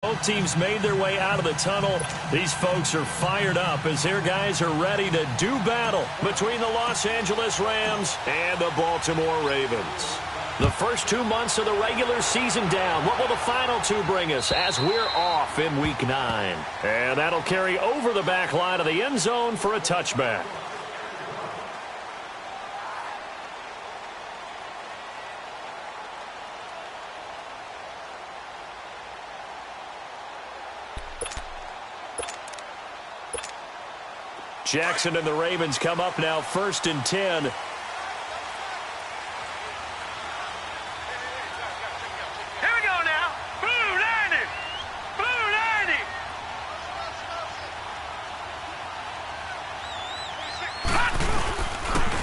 Both teams made their way out of the tunnel. These folks are fired up as their guys are ready to do battle between the Los Angeles Rams and the Baltimore Ravens. The first 2 months of the regular season down. What will the final two bring us as we're off in Week 9? And that'll carry over the back line of the end zone for a touchback. Jackson and the Ravens come up now, 1st and 10. Here we go now. Blue 90. Blue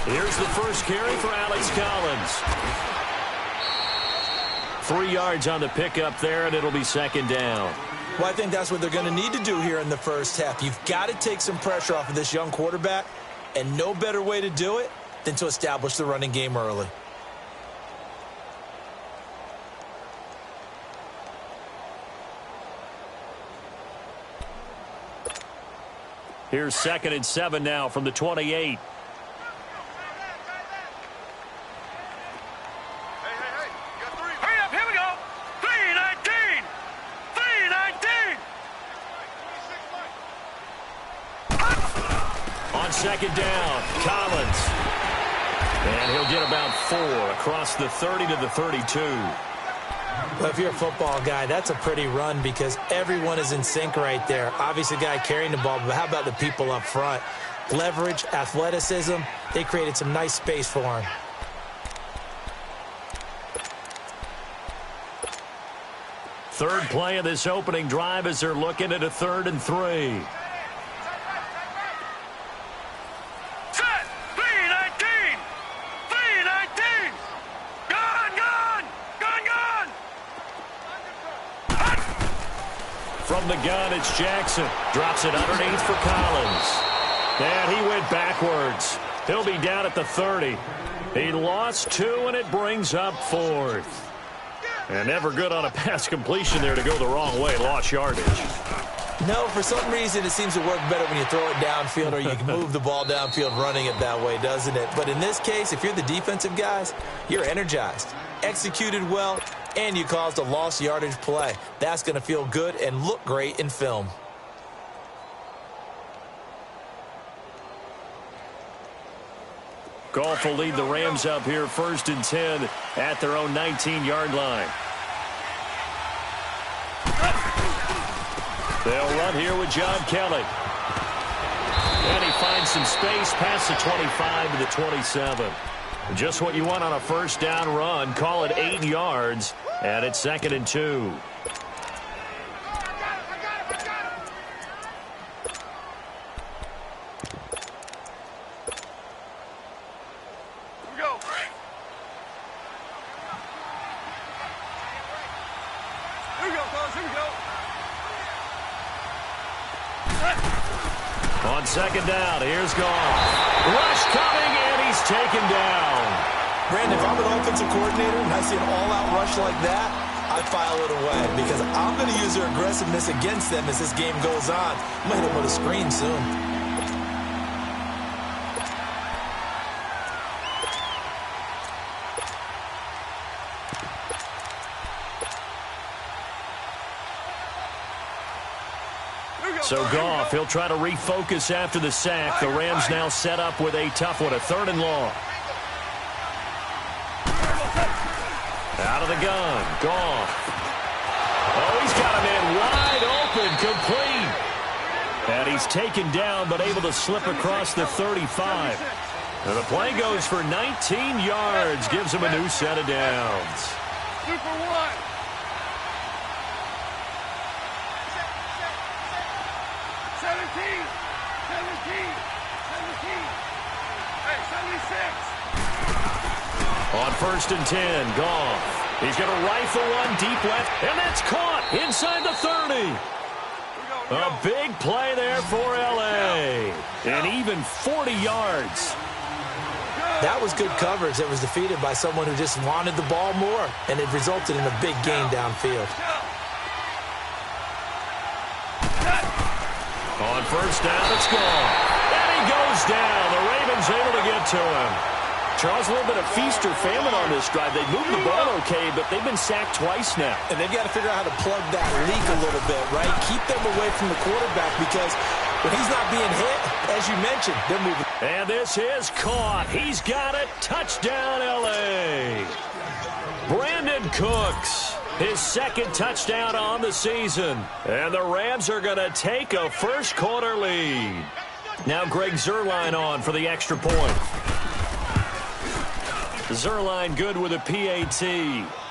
90. Here's the first carry for Alex Collins. 3 yards on the pickup there, and it'll be 2nd down. Well, I think that's what they're going to need to do here in the first half. You've got to take some pressure off of this young quarterback, and no better way to do it than to establish the running game early. Here's 2nd and 7 now from the 28. On 2nd down, Collins. And he'll get about 4 across the 30 to the 32. Well, if you're a football guy, that's a pretty run because everyone is in sync right there. Obviously, the guy carrying the ball, but how about the people up front? Leverage, athleticism, they created some nice space for him. Third play of this opening drive as they're looking at a 3rd and 3. From the gun, it's Jackson. Drops it underneath for Collins. And he went backwards. He'll be down at the 30. He lost 2, and it brings up 4th. And never good on a pass completion there to go the wrong way. Lost yardage. No, for some reason, it seems to work better when you throw it downfield or you can move the ball downfield running it that way, doesn't it? But in this case, if you're the defensive guys, you're energized, executed well, and you caused a lost yardage play. That's going to feel good and look great in film. Goff will lead the Rams up here 1st and 10 at their own 19-yard line. They'll run here with John Kelly. And he finds some space past the 25 to the 27. Just what you want on a 1st down run. Call it 8 yards, and it's 2nd and 2. On 2nd down, here's Goff. Rush coming, and he's taken down. Brandon, if I'm an offensive coordinator and I see an all-out rush like that, I file it away because I'm going to use their aggressiveness against them as this game goes on. I'm going to hit them with a screen soon. So Goff, he'll try to refocus after the sack. The Rams now set up with a tough one, a 3rd and long. Out of the gun, Goff. Oh, he's got a man wide open, complete. And he's taken down, but able to slip across the 35. And the play goes for 19 yards, gives him a new set of downs. 2 for 1. On 1st and 10, Goff. He's going to rifle one deep left, and that's caught inside the 30. A big play there for L.A. And even 40 yards. That was good coverage that was defeated by someone who just wanted the ball more, and it resulted in a big gain downfield. On first down, it's gone. And he goes down. The Ravens able to get to him. Charles, a little bit of feast or famine on this drive. They moved the ball okay, but they've been sacked twice now. And they've got to figure out how to plug that leak a little bit, right? Keep them away from the quarterback because when he's not being hit, as you mentioned, they're moving. And this is caught. He's got it. Touchdown, L.A. Brandon Cooks, his second touchdown on the season. And the Rams are going to take a first-quarter lead. Now Greg Zuerlein on for the extra point. Zuerlein good with a PAT.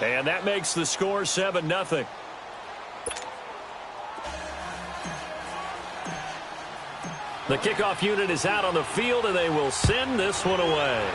And that makes the score 7-0. The kickoff unit is out on the field, and they will send this one away.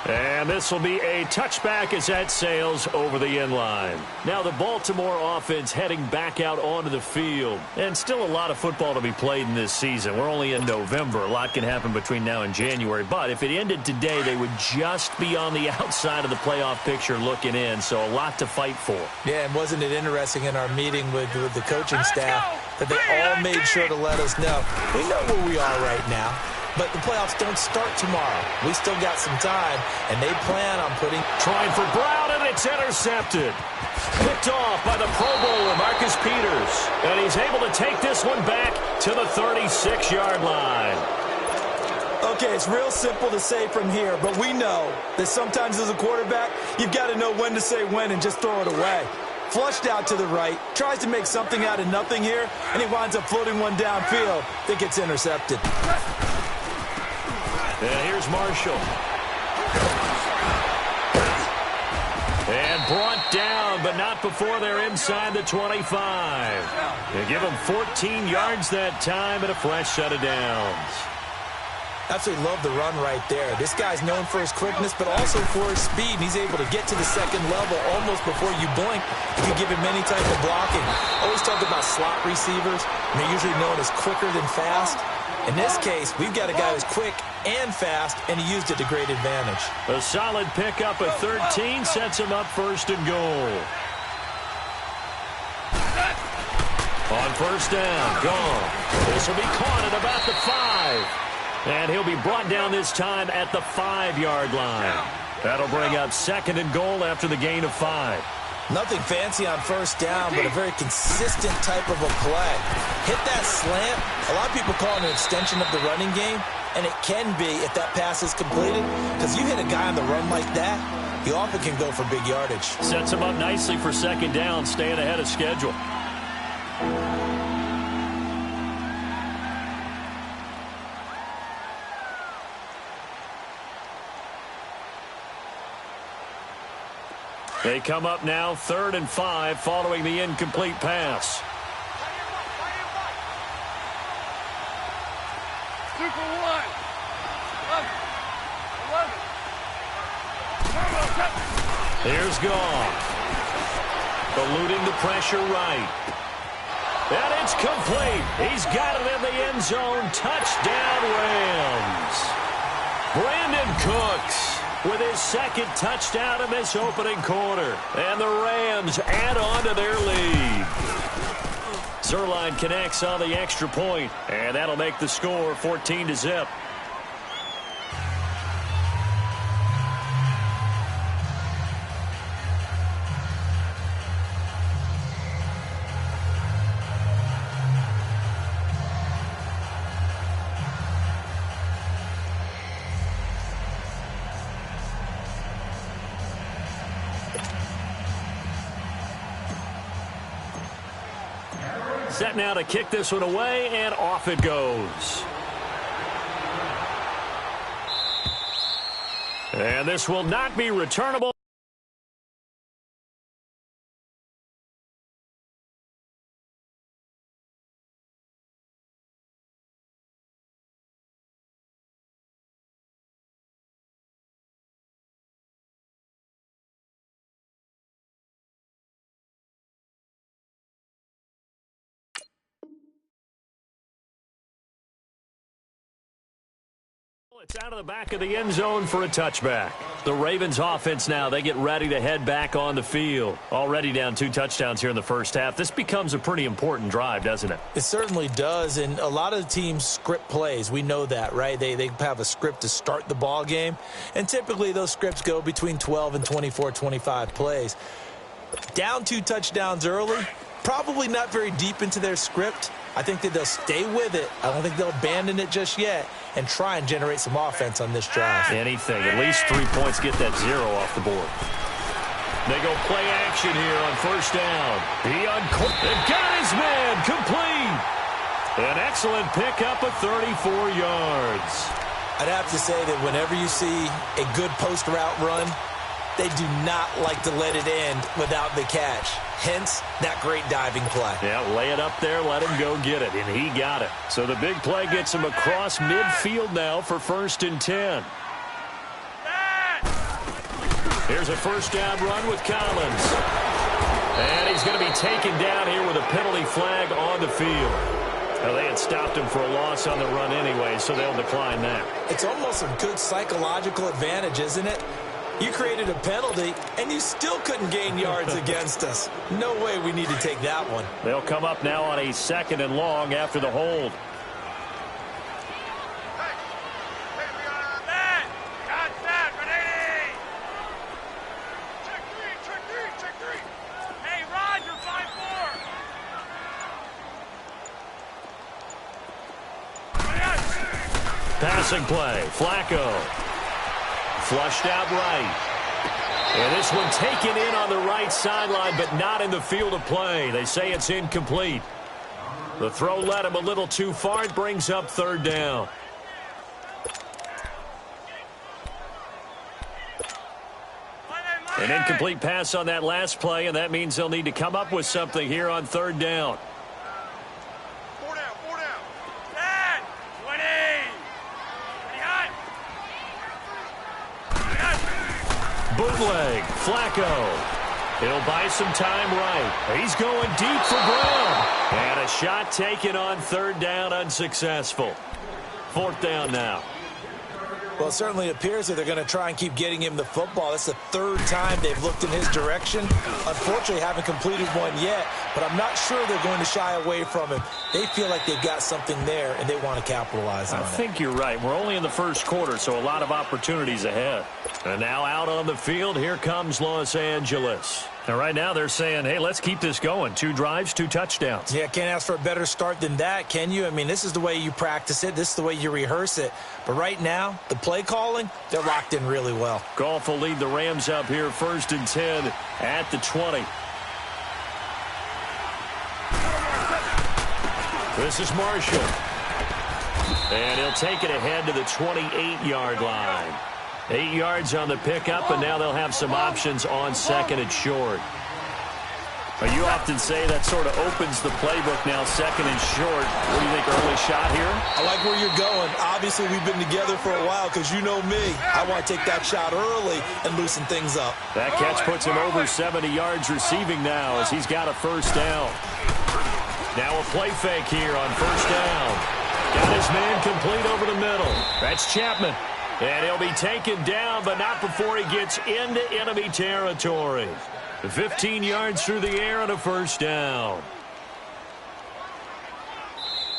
And this will be a touchback as that sails over the end line. Now the Baltimore offense heading back out onto the field. And still a lot of football to be played in this season. We're only in November. A lot can happen between now and January. But if it ended today, they would just be on the outside of the playoff picture looking in. So a lot to fight for. Yeah, and wasn't it interesting in our meeting with the coaching staff that they all made sure to let us know. We know where we are right now. But the playoffs don't start tomorrow. We still got some time, and they plan on Trying for Brown, and it's intercepted. Picked off by the Pro Bowler, Marcus Peters. And he's able to take this one back to the 36-yard line. Okay, it's real simple to say from here, but we know that sometimes as a quarterback, you've got to know when to say when and just throw it away. Flushed out to the right, tries to make something out of nothing here, and he winds up floating one downfield. I think it's intercepted. And here's Marshall. And brought down, but not before they're inside the 25. They give him 14 yards that time and a fresh set of downs. Absolutely love the run right there. This guy's known for his quickness, but also for his speed. He's able to get to the second level almost before you blink if you give him any type of blocking. Always talk about slot receivers, and they're usually known as quicker than fast. In this case, we've got a guy who's quick and fast, and he used it to great advantage. A solid pickup at 13 sets him up first and goal. On first down, gone. This will be caught at about the 5. And he'll be brought down this time at the 5-yard line. That'll bring up second and goal after the gain of 5. Nothing fancy on first down, but a very consistent type of a play. Hit that slant. A lot of people call it an extension of the running game, and it can be if that pass is completed, because you hit a guy on the run like that, he often can go for big yardage. Sets him up nicely for second down, staying ahead of schedule. They come up now 3rd and 5 following the incomplete pass. Super 1. 11. Here's Goff. Eluding the pressure right. And it's complete. He's got it in the end zone. Touchdown, Rams. Brandon Cooks with his second touchdown in this opening quarter. And the Rams add on to their lead. Zuerlein connects on the extra point, and that'll make the score 14-0. Set now to kick this one away, and off it goes. And this will not be returnable. It's out of the back of the end zone for a touchback. The Ravens offense now, they get ready to head back on the field. Already down 2 touchdowns here in the first half. This becomes a pretty important drive, doesn't it? It certainly does, and a lot of the teams script plays. We know that, right? They have a script to start the ball game, and typically those scripts go between 12 and 24, 25 plays. Down 2 touchdowns early, probably not very deep into their script. I think that they'll stay with it. I don't think they'll abandon it just yet and try and generate some offense on this drive. Anything. At least 3 points, get that 0 off the board. They go play action here on first down. He got his man complete. An excellent pickup of 34 yards. I'd have to say that whenever you see a good post route run, they do not like to let it end without the catch. Hence, that great diving play. Yeah, lay it up there, let him go get it, and he got it. So the big play gets him across midfield now for 1st and 10. Here's a first down run with Collins. And he's going to be taken down here with a penalty flag on the field. Now, they had stopped him for a loss on the run anyway, so they'll decline that. It's almost a good psychological advantage, isn't it? You created a penalty, and you still couldn't gain yards against us. No way we need to take that one. They'll come up now on a 2nd and long after the hold. Passing play, Flacco. Flushed out right. And this one taken in on the right sideline, but not in the field of play. They say it's incomplete. The throw led him a little too far. It brings up 3rd down. An incomplete pass on that last play, and that means they'll need to come up with something here on 3rd down. Bootleg, Flacco. He'll buy some time right. He's going deep for Brown. And a shot taken on 3rd down, unsuccessful. 4th down now. Well, it certainly appears that they're going to try and keep getting him the football. That's the 3rd time they've looked in his direction. Unfortunately, haven't completed one yet, but I'm not sure they're going to shy away from him. They feel like they've got something there, and they want to capitalize on it. I think you're right. We're only in the 1st quarter, so a lot of opportunities ahead. And now out on the field, here comes Los Angeles. And right now they're saying, hey, let's keep this going. 2 drives, 2 touchdowns. Yeah, can't ask for a better start than that, can you? I mean, this is the way you practice it. This is the way you rehearse it. But right now, the play calling, they're locked in really well. Goff will lead the Rams up here 1st and 10 at the 20. This is Marshall. And he'll take it ahead to the 28-yard line. 8 yards on the pickup, and now they'll have some options on 2nd and short. You often say that sort of opens the playbook now, 2nd and short. What do you think, early shot here? I like where you're going. Obviously, we've been together for a while because you know me. I want to take that shot early and loosen things up. That catch puts him over 70 yards receiving now as he's got a 1st down. Now a play fake here on 1st down. Got his man complete over the middle. That's Chapman. And he'll be taken down, but not before he gets into enemy territory. 15 yards through the air and a 1st down.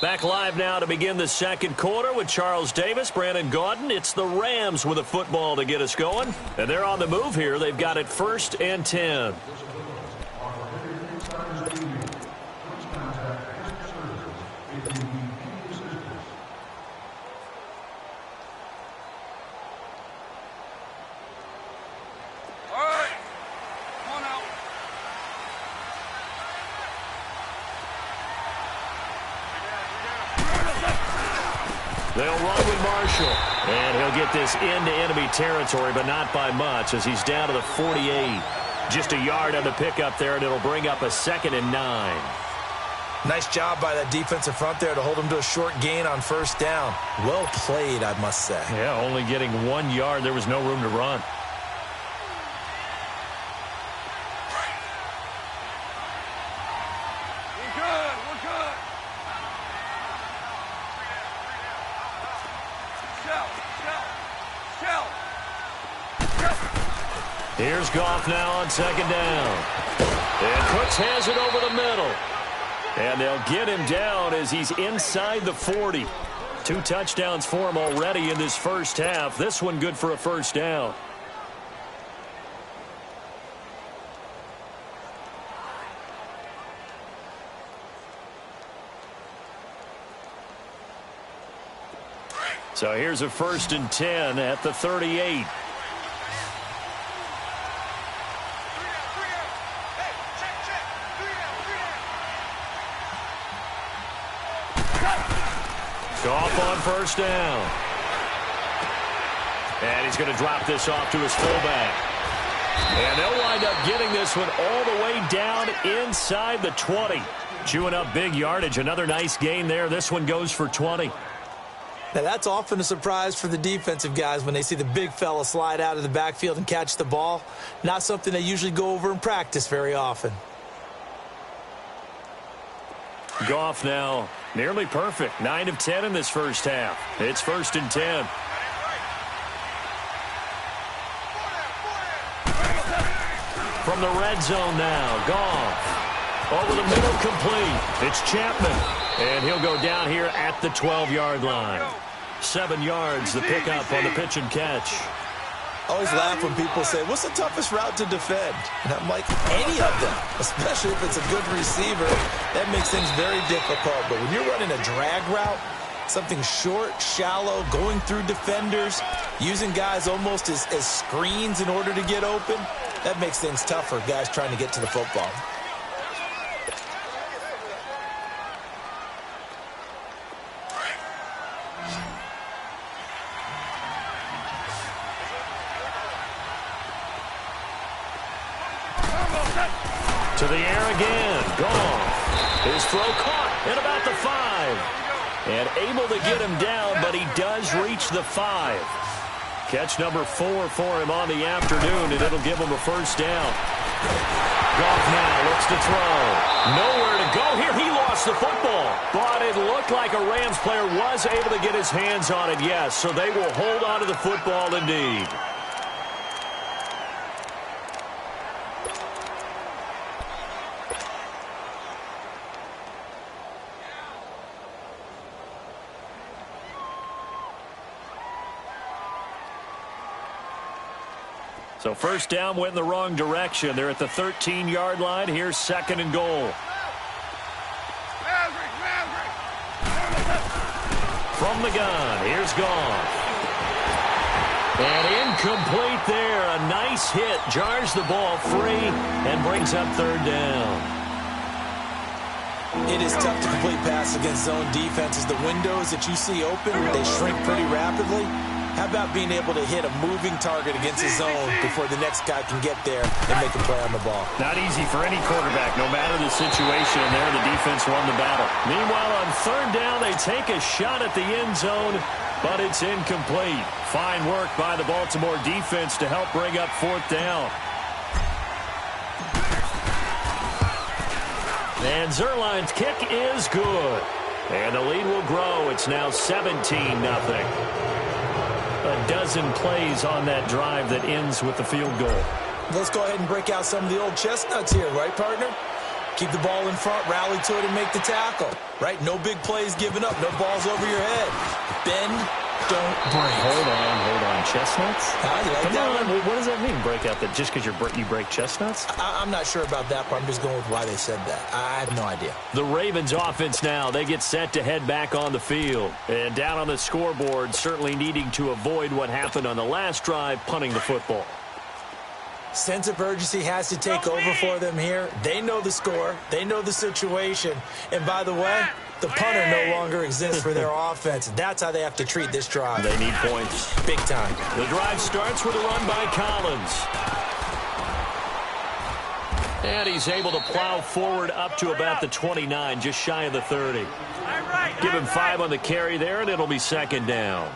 Back live now to begin the 2nd quarter with Charles Davis, Brandon Gaudin. It's the Rams with a football to get us going. And they're on the move here. They've got it 1st and 10. They'll run with Marshall. And he'll get this into enemy territory, but not by much as he's down to the 48. Just a yard on the pickup there, and it'll bring up a 2nd and 9. Nice job by that defensive front there to hold him to a short gain on 1st down. Well played, I must say. Yeah, only getting 1 yard. There was no room to run. Go. Here's Goff now on second down. And Cooks has it over the middle. And they'll get him down as he's inside the 40. 2 touchdowns for him already in this first half. This one good for a first down. So here's a 1st and 10 at the 38. Goff on first down. And he's going to drop this off to his fullback. And they'll wind up getting this one all the way down inside the 20. Chewing up big yardage. Another nice gain there. This one goes for 20. Now, that's often a surprise for the defensive guys when they see the big fella slide out of the backfield and catch the ball. Not something they usually go over in practice very often. Goff now nearly perfect. 9 of 10 in this first half. It's 1st and 10. From the red zone now, Goff. Over the middle, complete. It's Chapman. And he'll go down here at the 12-yard line. 7 yards, the pickup on the pitch and catch. I always laugh when people say, what's the toughest route to defend? And I'm like, any of them, especially if it's a good receiver. That makes things very difficult. But when you're running a drag route, something short, shallow, going through defenders, using guys almost as screens in order to get open, that makes things tougher, guys trying to get to the football. To the air again. Goff. His throw caught at about the 5. And able to get him down, but he does reach the 5. Catch number 4 for him on the afternoon, and it'll give him a first down. Goff now looks to throw. Nowhere to go here. He lost the football. But it looked like a Rams player was able to get his hands on it, yes. So they will hold on to the football indeed. So first down went in the wrong direction. They're at the 13-yard line. Here's 2nd and goal. From the gun, here's Goff. And incomplete there. A nice hit. Jars the ball free and brings up 3rd down. It is tough to complete pass against zone defenses. The windows that you see open, they shrink pretty rapidly. How about being able to hit a moving target against his zone before the next guy can get there and make a play on the ball? Not easy for any quarterback, no matter the situation. And there, the defense won the battle. Meanwhile, on 3rd down, they take a shot at the end zone, but it's incomplete. Fine work by the Baltimore defense to help bring up 4th down. And Zerline's kick is good. And the lead will grow. It's now 17-0. A dozen plays on that drive that ends with the field goal. Let's go ahead and break out some of the old chestnuts here, right, partner? Keep the ball in front, rally to it, and make the tackle. Right? No big plays given up, no balls over your head. Bend, don't break. Hold on. Chestnuts? You like Come that on. one? What does that mean, break out? That just because you break chestnuts? I'm not sure about that part. I'm just going with why they said that. I have no idea. The Ravens offense now, they get set to head back on the field. And down on the scoreboard, certainly needing to avoid what happened on the last drive, punting the football. Sense of urgency has to take over for them here. They know the score. They know the situation. And by the way, the punter no longer exists for their offense. That's how they have to treat this drive. They need points. Big time. The drive starts with a run by Collins. And he's able to plow forward up to about the 29, just shy of the 30. Give him 5 on the carry there, and it'll be 2nd down.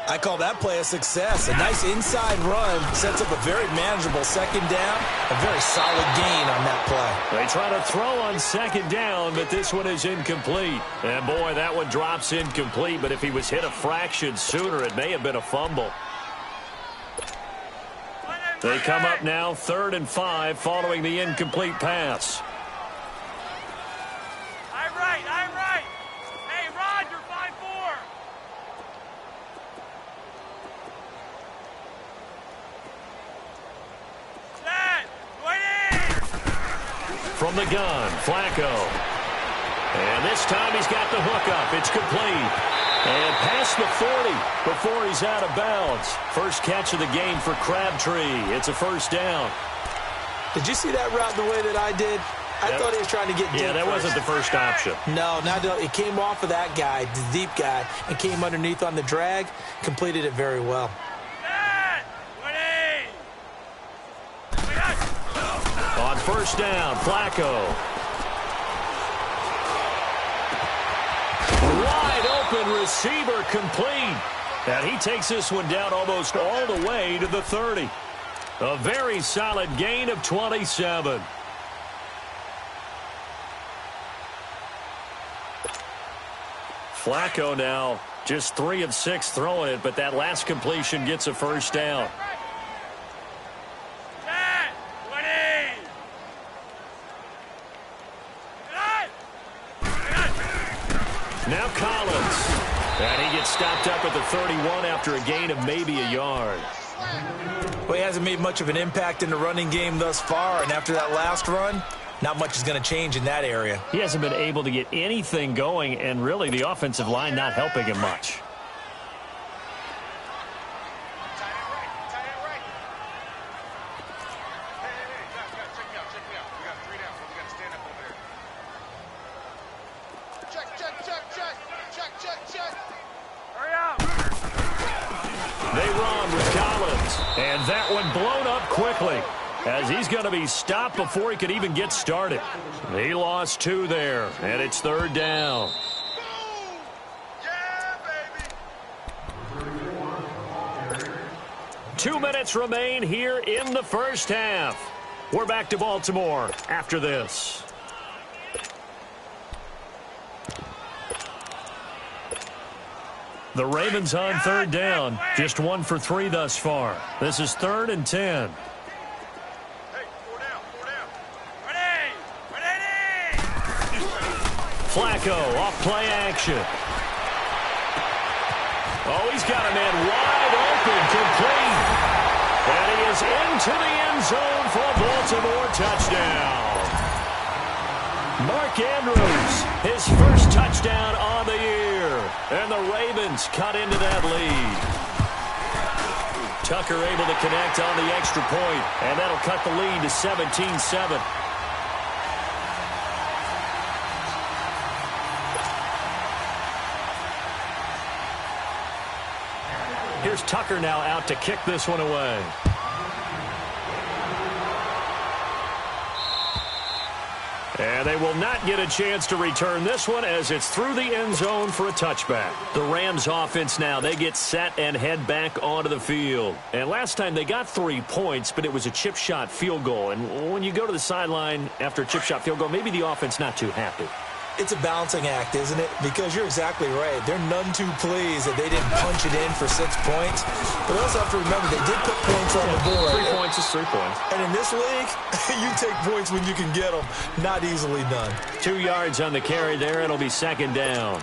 I call that play a success. A nice inside run sets up a very manageable 2nd down. A very solid gain on that play. They try to throw on 2nd down, but this one is incomplete. And boy, that one drops incomplete, but if he was hit a fraction sooner, it may have been a fumble. They come up now 3rd and 5 following the incomplete pass. I'm right. Hey, Roger, 5-4. Set. 20. From the gun, Flacco. And this time he's got the hook up. It's complete. And past the 40 before he's out of bounds. First catch of the game for Crabtree. It's a first down. Did you see that route the way that I did? I thought he was trying to get deep. Yeah, that wasn't the first option. No, it came off of that guy, the deep guy, and came underneath on the drag. Completed it very well. Set. 20. On first down, Flacco. Wide open receiver complete. And he takes this one down almost all the way to the 30. A very solid gain of 27. Flacco now just 3 of 6 throwing it, but that last completion gets a first down. Set. 20. Now Collins. And he gets stopped up at the 31 after a gain of maybe a yard. Well, he hasn't made much of an impact in the running game thus far, and after that last run, not much is going to change in that area. He hasn't been able to get anything going, and really the offensive line not helping him much. Hurry up. They run with Collins, and that one blown up quickly as he's going to be stopped before he could even get started. He lost 2 there, and it's 3rd down. Yeah, baby. 2 minutes remain here in the first half. We're back to Baltimore after this. The Ravens on 3rd down. Just 1 for 3 thus far. This is 3rd and 10. Hey, 4 down. Ready. Flacco off play action. Oh, he's got a man wide open, complete. And he is into the end zone for a Baltimore touchdown. Mark Andrews, his first touchdown on the year. And the Ravens cut into that lead. Tucker able to connect on the extra point, and that'll cut the lead to 17-7. Here's Tucker now out to kick this one away. And they will not get a chance to return this one as it's through the end zone for a touchback. The Rams offense now, they get set and head back onto the field. And last time they got 3 points, but it was a chip shot field goal. And when you go to the sideline after a chip shot field goal, maybe the offense not too happy. It's a balancing act, isn't it? Because you're exactly right. They're none too pleased that they didn't punch it in for 6 points. But also have to remember they did put points on the board. 3 points is 3 points. And in this league, you take points when you can get them. Not easily done. 2 yards on the carry there. It'll be 2nd down.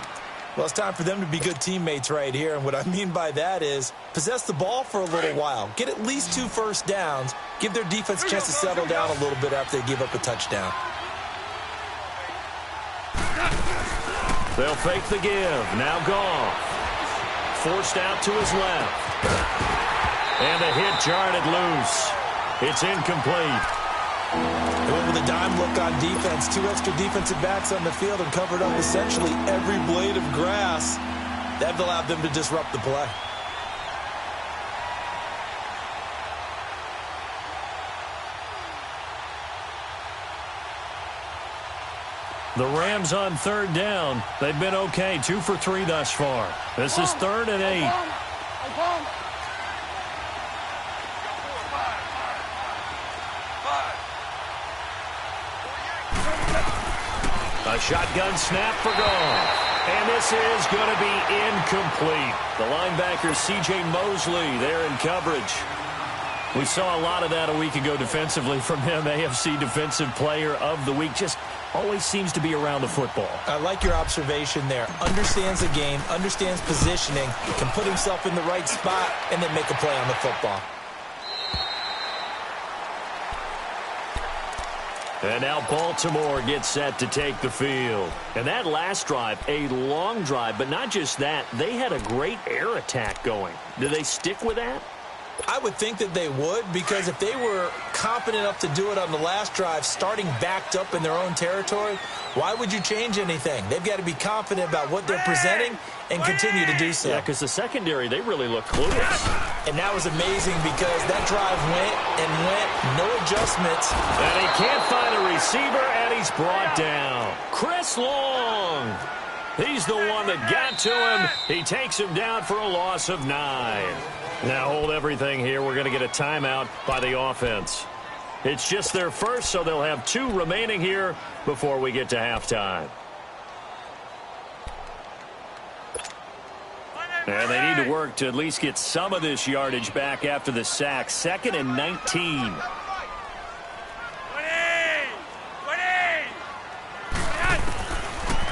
Well, it's time for them to be good teammates right here. And what I mean by that is possess the ball for a little while. Get at least 2 first downs. Give their defense a chance to settle down a little bit after they give up a touchdown. They'll fake the give. Now Goff. Forced out to his left. And the hit jarred it loose. It's incomplete. They went with a dime look on defense. 2 extra defensive backs on the field and covered up essentially every blade of grass. That allowed them to disrupt the play. The Rams on 3rd down. They've been okay. 2 for 3 thus far. This is 3rd and 8. A shotgun snap for Goff. And this is going to be incomplete. The linebacker, C.J. Mosley, there in coverage. We saw a lot of that a week ago defensively from him. AFC Defensive Player of the Week. Just always seems to be around the football. I like your observation there. Understands the game, understands positioning, can put himself in the right spot, and then make a play on the football. And now Baltimore gets set to take the field. And that last drive, a long drive, but not just that. They had a great air attack going. Do they stick with that? I would think that they would, because if they were confident enough to do it on the last drive, starting backed up in their own territory, why would you change anything? They've got to be confident about what they're presenting and continue to do so. Yeah, because the secondary, they really look clueless. And that was amazing because that drive went and went, no adjustments. And he can't find a receiver, and he's brought down. Chris Long. He's the one that got to him. He takes him down for a loss of 9. Now hold everything here. We're going to get a timeout by the offense. It's just their first, so they'll have 2 remaining here before we get to halftime. And they need to work to at least get some of this yardage back after the sack. 2nd and 19.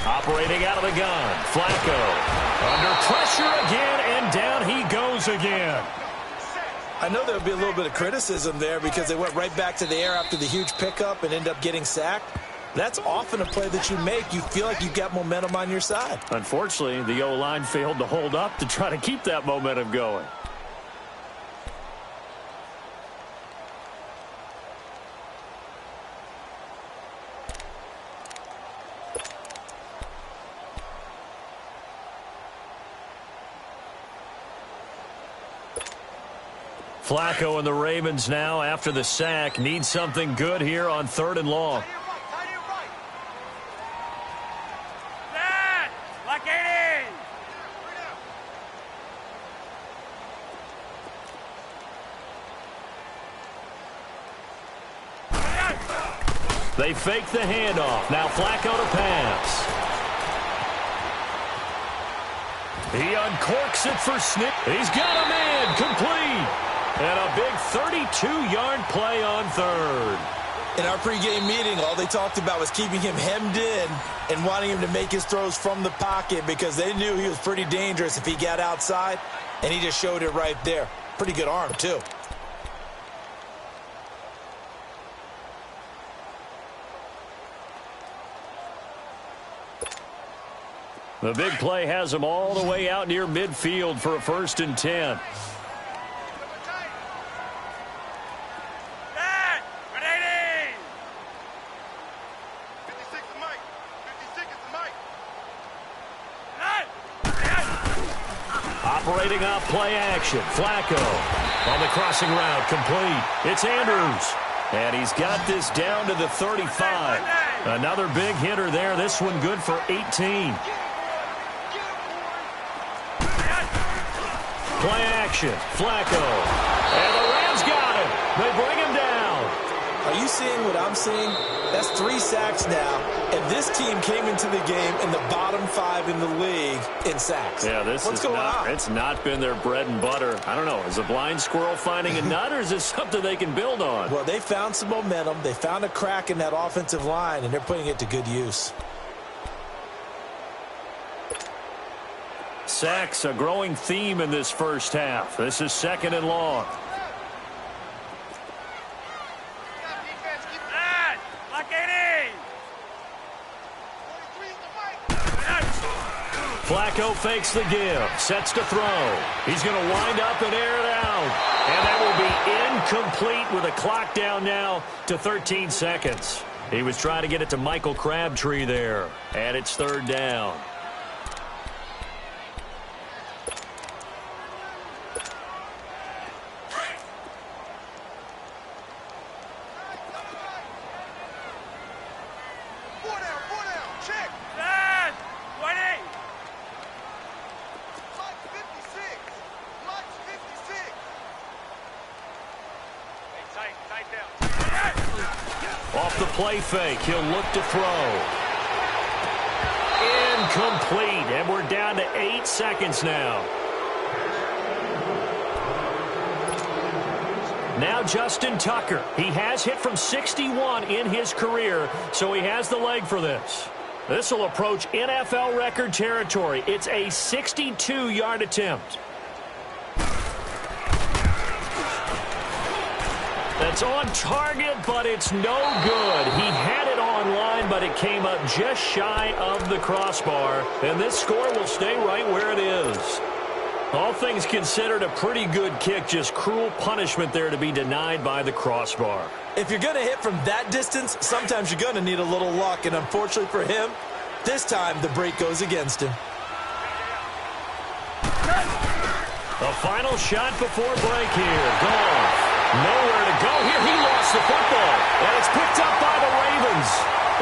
Operating out of the gun, Flacco. Under pressure again, and down he goes again. I know there would be a little bit of criticism there because they went right back to the air after the huge pickup and end up getting sacked. That's often a play that you make. You feel like you've got momentum on your side. Unfortunately, the O-line failed to hold up to try to keep that momentum going. Flacco and the Ravens now, after the sack, need something good here on 3rd and long. They fake the handoff. Now Flacco to pass. He uncorks it for Snip. He's got a man complete. And a big 32-yard play on 3rd. In our pregame meeting, all they talked about was keeping him hemmed in and wanting him to make his throws from the pocket because they knew he was pretty dangerous if he got outside, and he just showed it right there. Pretty good arm, too. The big play has him all the way out near midfield for a 1st and 10. Operating up play action. Flacco on the crossing route, complete. It's Andrews. And he's got this down to the 35. Another big hitter there. This one good for 18. Play action. Flacco. And the Rams got him. They bring him down. Are you seeing what I'm seeing? That's 3 sacks now, and this team came into the game in the bottom 5 in the league in sacks. Yeah, what's going on? It's not been their bread and butter. I don't know. Is a blind squirrel finding a nut, or is this something they can build on? Well, they found some momentum. They found a crack in that offensive line, and they're putting it to good use. Sacks, a growing theme in this first half. This is 2nd and long. Flacco fakes the give, sets to throw. He's going to wind up and air it out. And that will be incomplete with a clock down now to 13 seconds. He was trying to get it to Michael Crabtree there. And it's 3rd down. Off the play fake, he'll look to throw. Incomplete, and we're down to 8 seconds now. Now Justin Tucker. He has hit from 61 in his career, so he has the leg for this. This will approach NFL record territory. It's a 62-yard attempt. That's on target, but it's no good. He had it on line, but it came up just shy of the crossbar. And this score will stay right where it is. All things considered, a pretty good kick. Just cruel punishment there to be denied by the crossbar. If you're going to hit from that distance, sometimes you're going to need a little luck. And unfortunately for him, this time the break goes against him. The final shot before break here. Goff. Nowhere to go here. He lost the football. And it's picked up by the Ravens.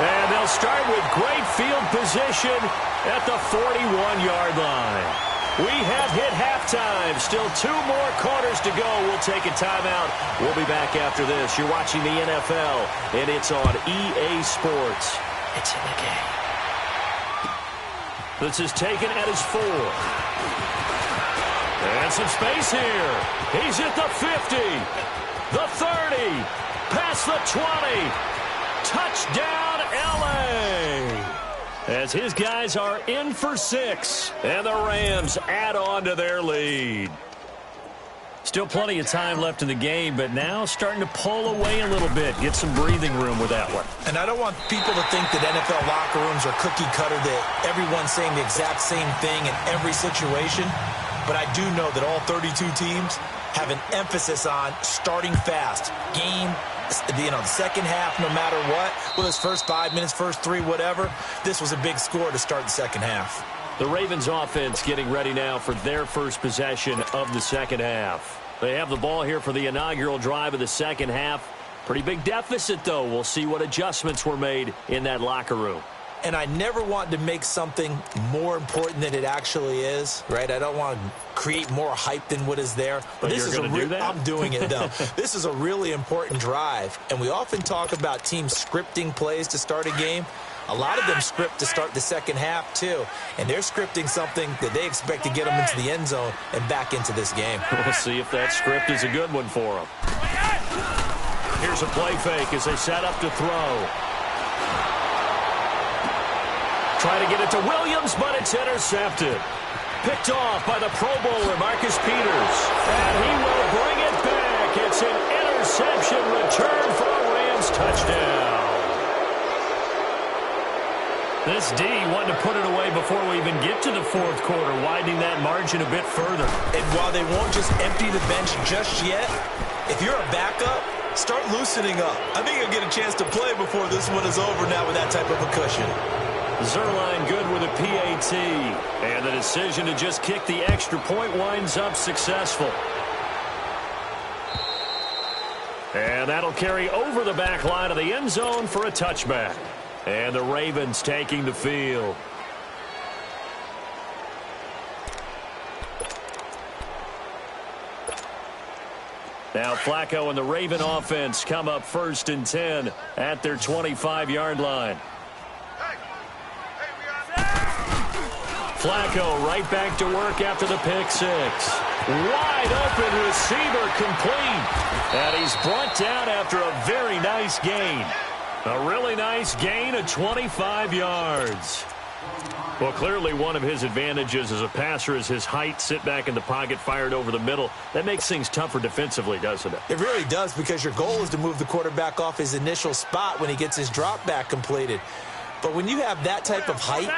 And they'll start with great field position at the 41-yard line. We have hit halftime. Still 2 more quarters to go. We'll take a timeout. We'll be back after this. You're watching the NFL, and it's on EA Sports. It's in the game. This is taken at his 4. And some space here. He's at the 50. The 30, past the 20, touchdown L.A. As his guys are in for 6, and the Rams add on to their lead. Still plenty of time left in the game, but now starting to pull away a little bit, get some breathing room with that one. And I don't want people to think that NFL locker rooms are cookie cutter, that everyone's saying the exact same thing in every situation, but I do know that all 32 teams have an emphasis on starting fast. Game, the second half, no matter what. Well, his first 5 minutes, first 3, whatever. This was a big score to start the second half. The Ravens offense getting ready now for their first possession of the second half. They have the ball here for the inaugural drive of the second half. Pretty big deficit, though. We'll see what adjustments were made in that locker room. And I never want to make something more important than it actually is, right? I don't want to create more hype than what is there. But this is I'm doing it, though. This is a really important drive. And we often talk about teams scripting plays to start a game. A lot of them script to start the second half, too. And they're scripting something that they expect to get them into the end zone and back into this game. We'll see if that script is a good one for them. Here's a play fake as they set up to throw. Try to get it to Williams, but it's intercepted. Picked off by the Pro Bowler, Marcus Peters. And he will bring it back. It's an interception return for a Rams touchdown. This D wanting to put it away before we even get to the fourth quarter, widening that margin a bit further. And while they won't just empty the bench just yet, if you're a backup, start loosening up. I think you'll get a chance to play before this one is over now with that type of a cushion. Zerline good with a PAT. And the decision to just kick the extra point winds up successful. And that'll carry over the back line of the end zone for a touchback. And the Ravens taking the field. Now Flacco and the Raven offense come up 1st and 10 at their 25-yard line. Flacco right back to work after the pick 6. Wide open receiver complete. And he's brought down after a very nice gain. A really nice gain of 25 yards. Well, clearly one of his advantages as a passer is his height. Sit back in the pocket, fired over the middle. That makes things tougher defensively, doesn't it? It really does, because your goal is to move the quarterback off his initial spot when he gets his drop back completed. But when you have that type of height,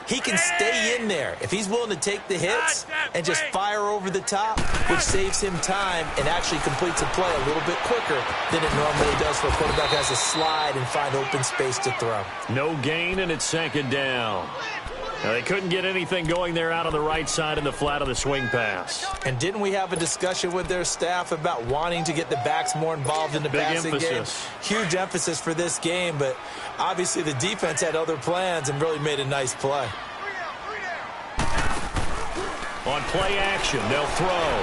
he can stay in there if he's willing to take the hits and just fire over the top, which saves him time and actually completes a play a little bit quicker than it normally does for a quarterback who has to slide and find open space to throw. No gain, and it's 2nd down. Now, they couldn't get anything going there out on the right side in the flat of the swing pass. And didn't we have a discussion with their staff about wanting to get the backs more involved in the passing game? Huge emphasis for this game, but obviously the defense had other plans and really made a nice play. On play action, they'll throw.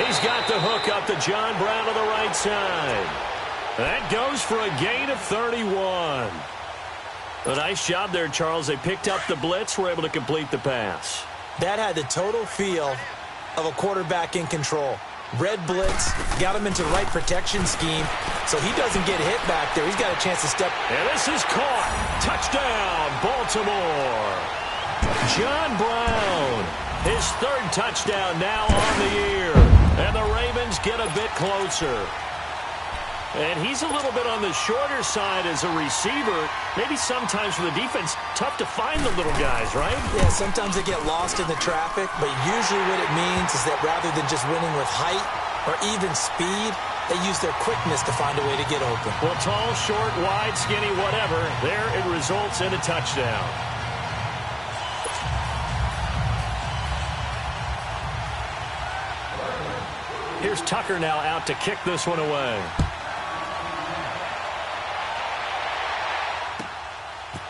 He's got the hook up to John Brown on the right side. That goes for a gain of 31. A nice job there, Charles. They picked up the blitz, were able to complete the pass. That had the total feel of a quarterback in control. Red blitz, got him into right protection scheme, so he doesn't get hit back there. He's got a chance to step. And this is caught. Touchdown, Baltimore. John Brown, his third touchdown now on the year. And the Ravens get a bit closer. And he's a little bit on the shorter side as a receiver. Maybe sometimes for the defense, tough to find the little guys, right? Yeah, sometimes they get lost in the traffic, but usually what it means is that rather than just winning with height or even speed, they use their quickness to find a way to get open. Well, tall, short, wide, skinny, whatever, there it results in a touchdown. Here's Tucker now out to kick this one away.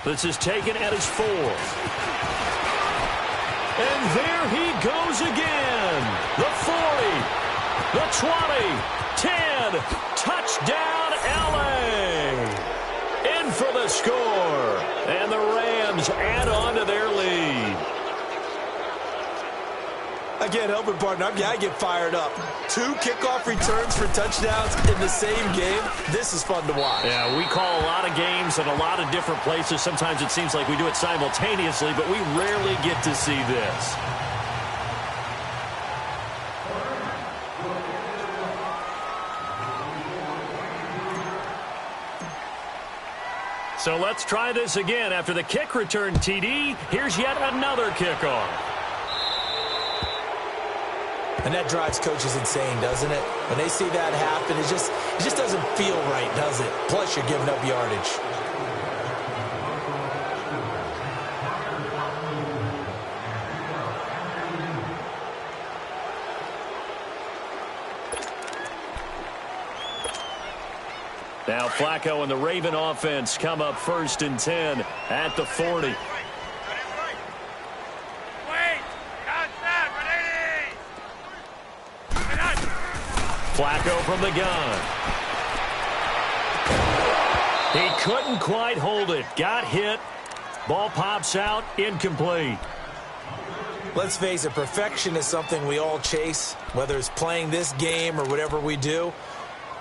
This is taken at his 4th. And there he goes again. The 40, the 20, 10, touchdown LA. In for the score. And the Rams add on to their lead. I can't help it, partner. I get fired up. 2 kickoff returns for touchdowns in the same game. This is fun to watch. Yeah, we call a lot of games in a lot of different places. Sometimes it seems like we do it simultaneously, but we rarely get to see this. So let's try this again. After the kick return TD, here's yet another kickoff. And that drives coaches insane, doesn't it? When they see that happen, it just doesn't feel right, does it? Plus, you're giving up yardage. Now Flacco and the Raven offense come up 1st and 10 at the 40. Flacco from the gun. He couldn't quite hold it. Got hit. Ball pops out. Incomplete. Let's face it, perfection is something we all chase, whether it's playing this game or whatever we do.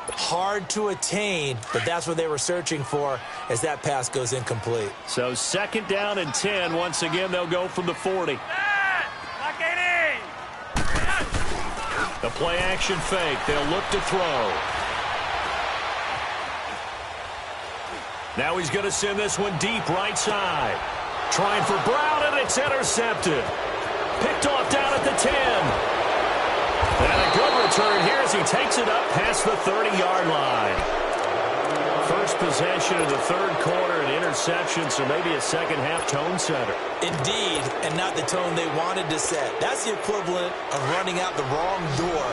Hard to attain, but that's what they were searching for as that pass goes incomplete. So 2nd down and 10. Once again, they'll go from the 40. The play action fake. They'll look to throw. Now he's going to send this one deep right side. Trying for Brown, and it's intercepted. Picked off down at the 10. And a good return here as he takes it up past the 30-yard line. First possession of the 3rd quarter, an interception, so maybe a second-half tone setter. Indeed, and not the tone they wanted to set. That's the equivalent of running out the wrong door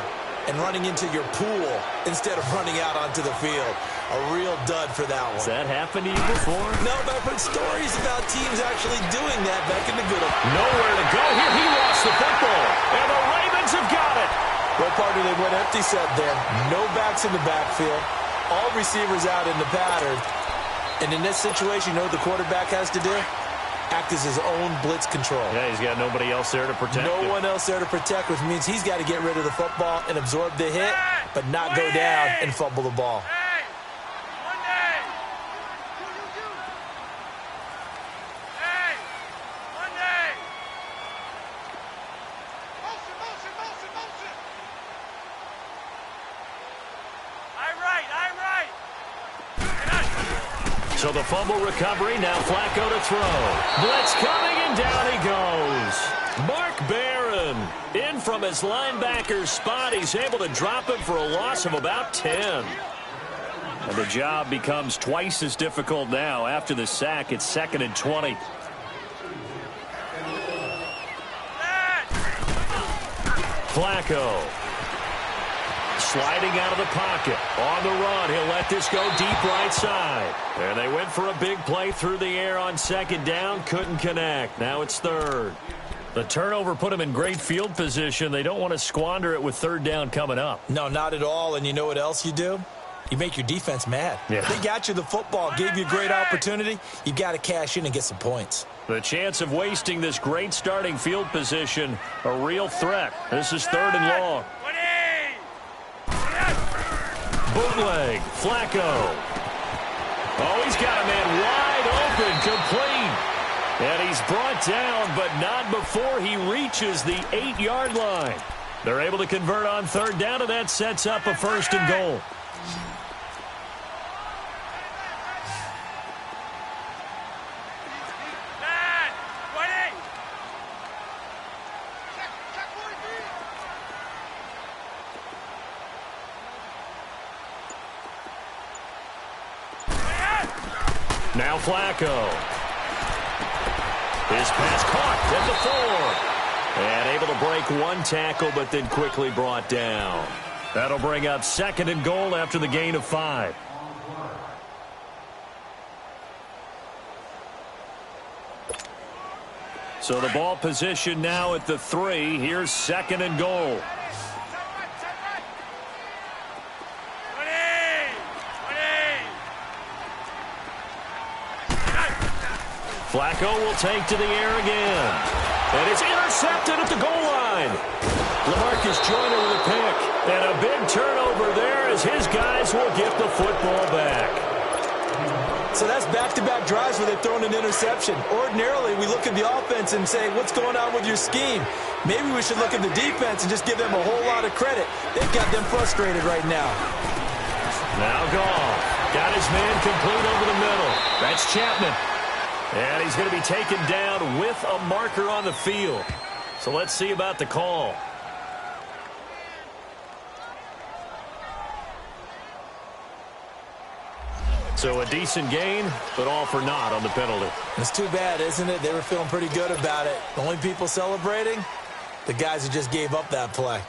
and running into your pool instead of running out onto the field. A real dud for that one. Has that happened to you before? No, but I've heard stories about teams actually doing that back in the good old. Nowhere to go here. He lost the football, and the Ravens have got it. Well, partner, they went empty set there. No backs in the backfield. All receivers out in the pattern. And in this situation, you know what the quarterback has to do? Act as his own blitz control. Yeah, he's got nobody else there to protect him. No one else there to protect, which means he's got to get rid of the football and absorb the hit, but not go down and fumble the ball. So the fumble recovery, now Flacco to throw. Blitz coming, and down he goes. Mark Barron in from his linebacker spot. He's able to drop him for a loss of about 10. And the job becomes twice as difficult now. After the sack, it's 2nd and 20. Flacco. Sliding out of the pocket. On the run, he'll let this go deep right side. And they went for a big play through the air on 2nd down. Couldn't connect. Now it's 3rd. The turnover put them in great field position. They don't want to squander it with 3rd down coming up. No, not at all. And you know what else you do? You make your defense mad. Yeah. They got you the football, gave you a great opportunity. You got to cash in and get some points. The chance of wasting this great starting field position, a real threat. This is 3rd and long. Bootleg. Flacco. Oh, he's got a man wide open, complete. And he's brought down, but not before he reaches the 8-yard line. They're able to convert on third down, and that sets up a 1st and goal. Now Flacco. His pass caught at the 4. And able to break one tackle, but then quickly brought down. That'll bring up 2nd and goal after the gain of 5. So the ball position now at the 3. Here's 2nd and goal. Flacco will take to the air again. And it's intercepted at the goal line. LaMarcus Joyner with a pick. And a big turnover there as his guys will get the football back. So that's back-to-back drives where they've thrown an interception. Ordinarily, we look at the offense and say, what's going on with your scheme? Maybe we should look at the defense and just give them a whole lot of credit. They've got them frustrated right now. Now Goff. Got his man complete over the middle. That's Chapman. And he's going to be taken down with a marker on the field. So let's see about the call. So a decent gain, but all for naught on the penalty. It's too bad, isn't it? They were feeling pretty good about it. The only people celebrating, the guys who just gave up that play.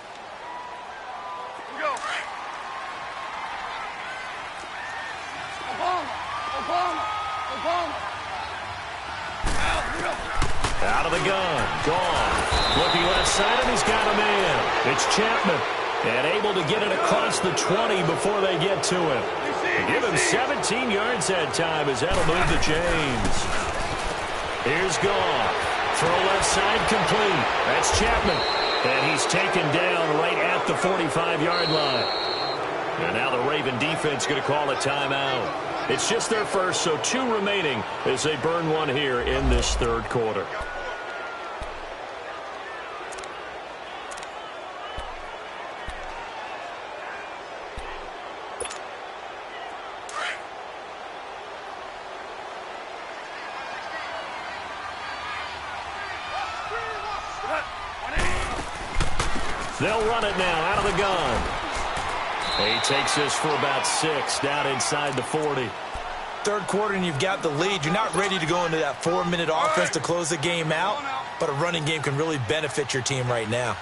Out of the gun. Gone. Looking left side, and he's got a man. It's Chapman. And able to get it across the 20 before they get to him. They give him 17 yards that time as that'll move the chains. Here's Goff. Throw left side complete. That's Chapman. And he's taken down right at the 45-yard line. And now the Raven defense going to call a timeout. It's just their first, so 2 remaining as they burn one here in this third quarter. They'll run it now out of the gun. He takes this for about 6 down inside the 40. Third quarter and you've got the lead. You're not ready to go into that 4-minute offense to close the game out, but a running game can really benefit your team right now.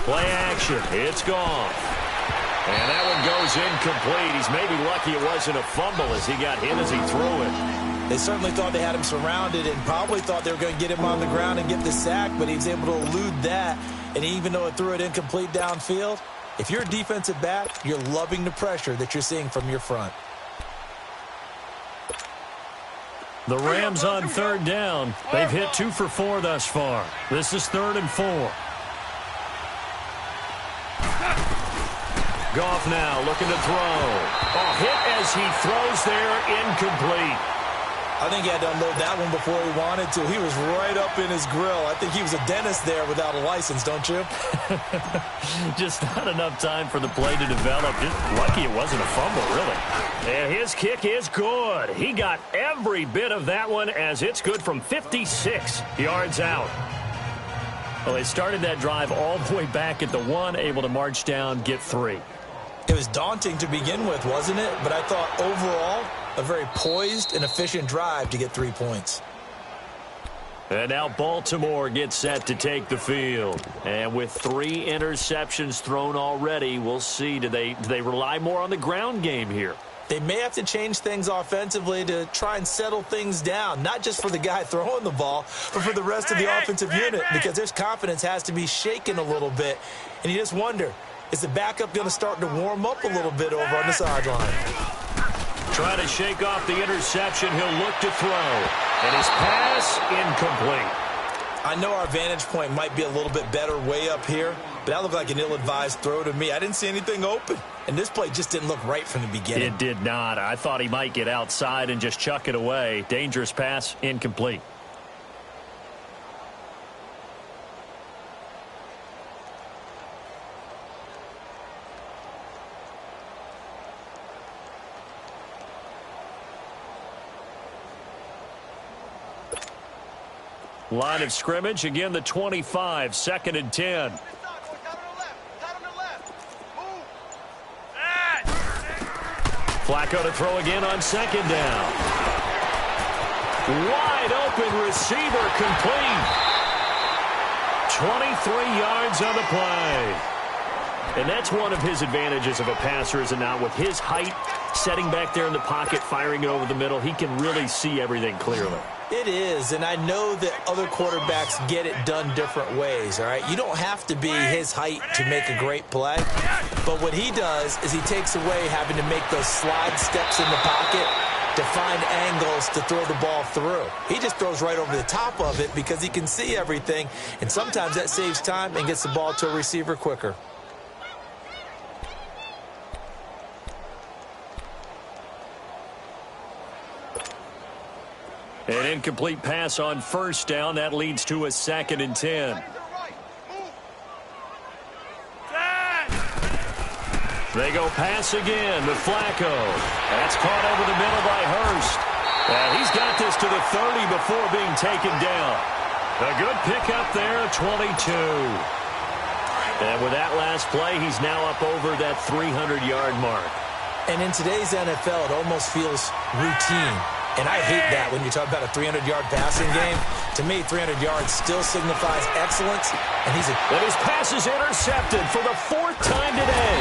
Play action. It's gone. And that one goes incomplete. He's maybe lucky it wasn't a fumble as he got hit as he threw it. They certainly thought they had him surrounded and probably thought they were going to get him on the ground and get the sack, but he was able to elude that. And even though it threw it incomplete downfield, if you're a defensive back, you're loving the pressure that you're seeing from your front. The Rams on third down. They've hit 2 for 4 thus far. This is 3rd and 4. Goff now looking to throw. Oh, hit as he throws there, incomplete. I think he had to unload that one before he wanted to. He was right up in his grill. I think he was a dentist there without a license, don't you? Just not enough time for the play to develop. Just lucky it wasn't a fumble, really. And his kick is good. He got every bit of that one as it's good from 56 yards out. Well, they started that drive all the way back at the 1, able to march down, get 3. It was daunting to begin with, wasn't it? But I thought overall, a very poised and efficient drive to get 3 points. And now Baltimore gets set to take the field. And with 3 interceptions thrown already, we'll see. Do they rely more on the ground game here? They may have to change things offensively to try and settle things down, not just for the guy throwing the ball, but for the rest of the offensive unit, because their confidence has to be shaken a little bit. And you just wonder, is the backup going to start to warm up a little bit over on the sideline? Try to shake off the interception. He'll look to throw. And his pass incomplete. I know our vantage point might be a little bit better way up here, but that looked like an ill-advised throw to me. I didn't see anything open, and this play just didn't look right from the beginning. It did not. I thought he might get outside and just chuck it away. Dangerous pass, incomplete. Line of scrimmage, again the 25, 2nd and 10. Flacco to throw again on 2nd down. Wide open receiver, complete. 23 yards on the play. And that's one of his advantages of a passer, is it not? With his height, setting back there in the pocket, firing it over the middle, he can really see everything clearly. It is, and I know that other quarterbacks get it done different ways, all right? You don't have to be his height to make a great play, but what he does is he takes away having to make those slide steps in the pocket to find angles to throw the ball through. He just throws right over the top of it because he can see everything, and sometimes that saves time and gets the ball to a receiver quicker. An incomplete pass on 1st down. That leads to a 2nd and 10. They go pass again to Flacco. That's caught over the middle by Hurst. And he's got this to the 30 before being taken down. A good pickup there, 22. And with that last play, he's now up over that 300-yard mark. And in today's NFL, it almost feels routine. And I hate that when you talk about a 300-yard passing game. To me, 300 yards still signifies excellence. And his pass is intercepted for the 4th time today.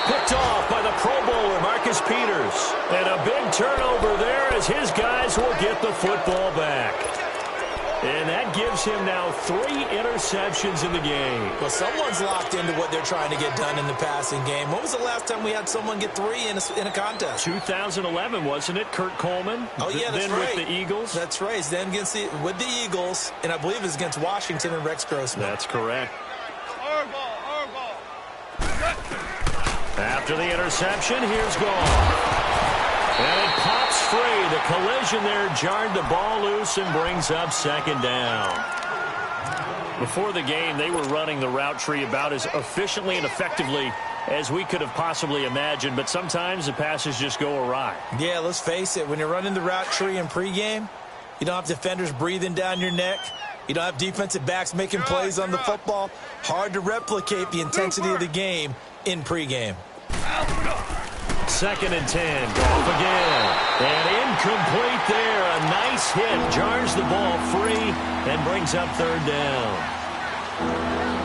Picked off by the Pro Bowler, Marcus Peters. And a big turnover there as his guys will get the football back. And that gives him now 3 interceptions in the game. Well, someone's locked into what they're trying to get done in the passing game. When was the last time we had someone get 3 in a contest? 2011, wasn't it? Kurt Coleman. Oh, yeah, that's then right. With the Eagles. That's right. Then with the Eagles, and I believe it was against Washington and Rex Grossman. That's correct. After the interception, here's Goff. And it pops free. The collision there jarred the ball loose and brings up 2nd down. Before the game, they were running the route tree about as efficiently and effectively as we could have possibly imagined, but sometimes the passes just go awry. Yeah, let's face it. When you're running the route tree in pregame, you don't have defenders breathing down your neck. You don't have defensive backs making plays on the football. Hard to replicate the intensity of the game in pregame. 2nd and 10. Goff again. And incomplete there. A nice hit. Jars the ball free and brings up 3rd down.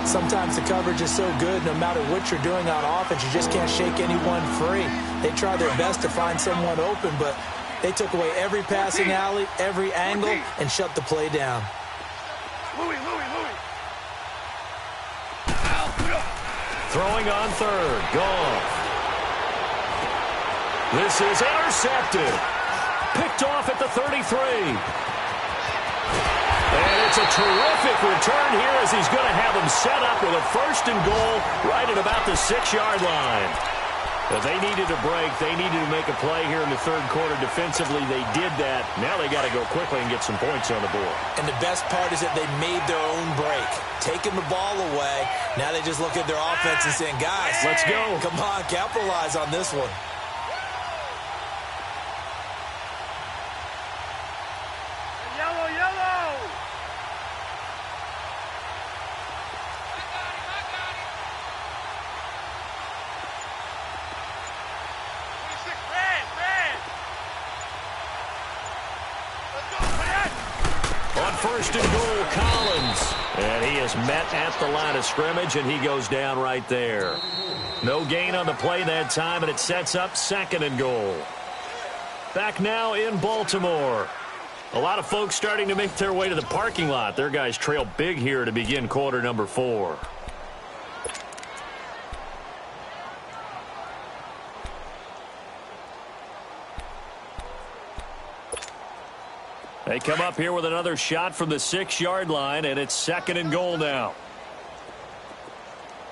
Sometimes the coverage is so good, no matter what you're doing on offense, you just can't shake anyone free. They try their best to find someone open, but they took away every passing alley, every angle, and shut the play down. Throwing on 3rd. Goff. This is intercepted. Picked off at the 33. And it's a terrific return here as he's going to have him set up with a 1st and goal right at about the 6-yard line. But they needed a break. They needed to make a play here in the 3rd quarter. Defensively, they did that. Now they got to go quickly and get some points on the board. And the best part is that they made their own break, taking the ball away. Now they just look at their offense and saying, guys, let's go. Come on, capitalize on this one. On 1st and goal, Collins. And he is met at the line of scrimmage, and he goes down right there. No gain on the play that time, and it sets up 2nd and goal. Back now in Baltimore. A lot of folks starting to make their way to the parking lot. Their guys trail big here to begin quarter number 4. They come up here with another shot from the 6-yard line, and it's 2nd and goal now.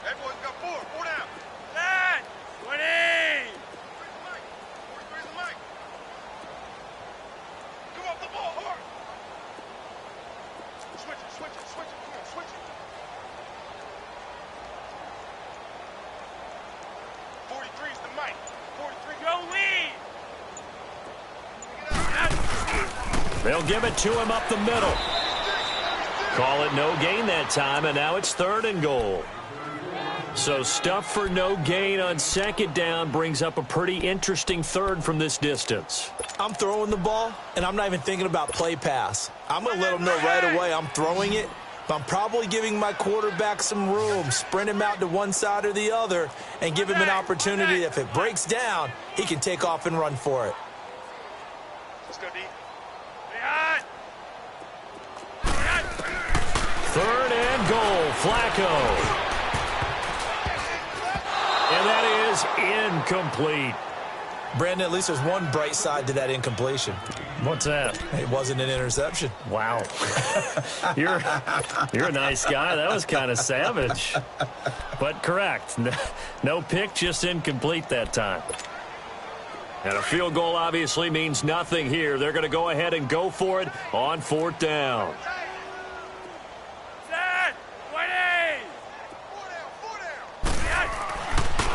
Hey, boys, got four down. 10, 20. Where's the mic? Come off the ball, hard. Switch it. Come on, switch it. 43's the mic. 43, go lead. They'll give it to him up the middle. Call it no gain that time, and now it's 3rd and goal. So stuff for no gain on 2nd down brings up a pretty interesting 3rd from this distance. I'm throwing the ball, and I'm not even thinking about play pass. I'm going to let them know right away I'm throwing it, but I'm probably giving my quarterback some room, sprint him out to one side or the other, and give him an opportunity. If it breaks down, he can take off and run for it. Let's go, D. 3rd and goal, Flacco. And that is incomplete. Brandon, at least there's one bright side to that incompletion. What's that? It wasn't an interception. Wow. You're a nice guy. That was kind of savage. But correct. No pick, just incomplete that time. And a field goal obviously means nothing here. They're going to go ahead and go for it on 4th down. 10, 20.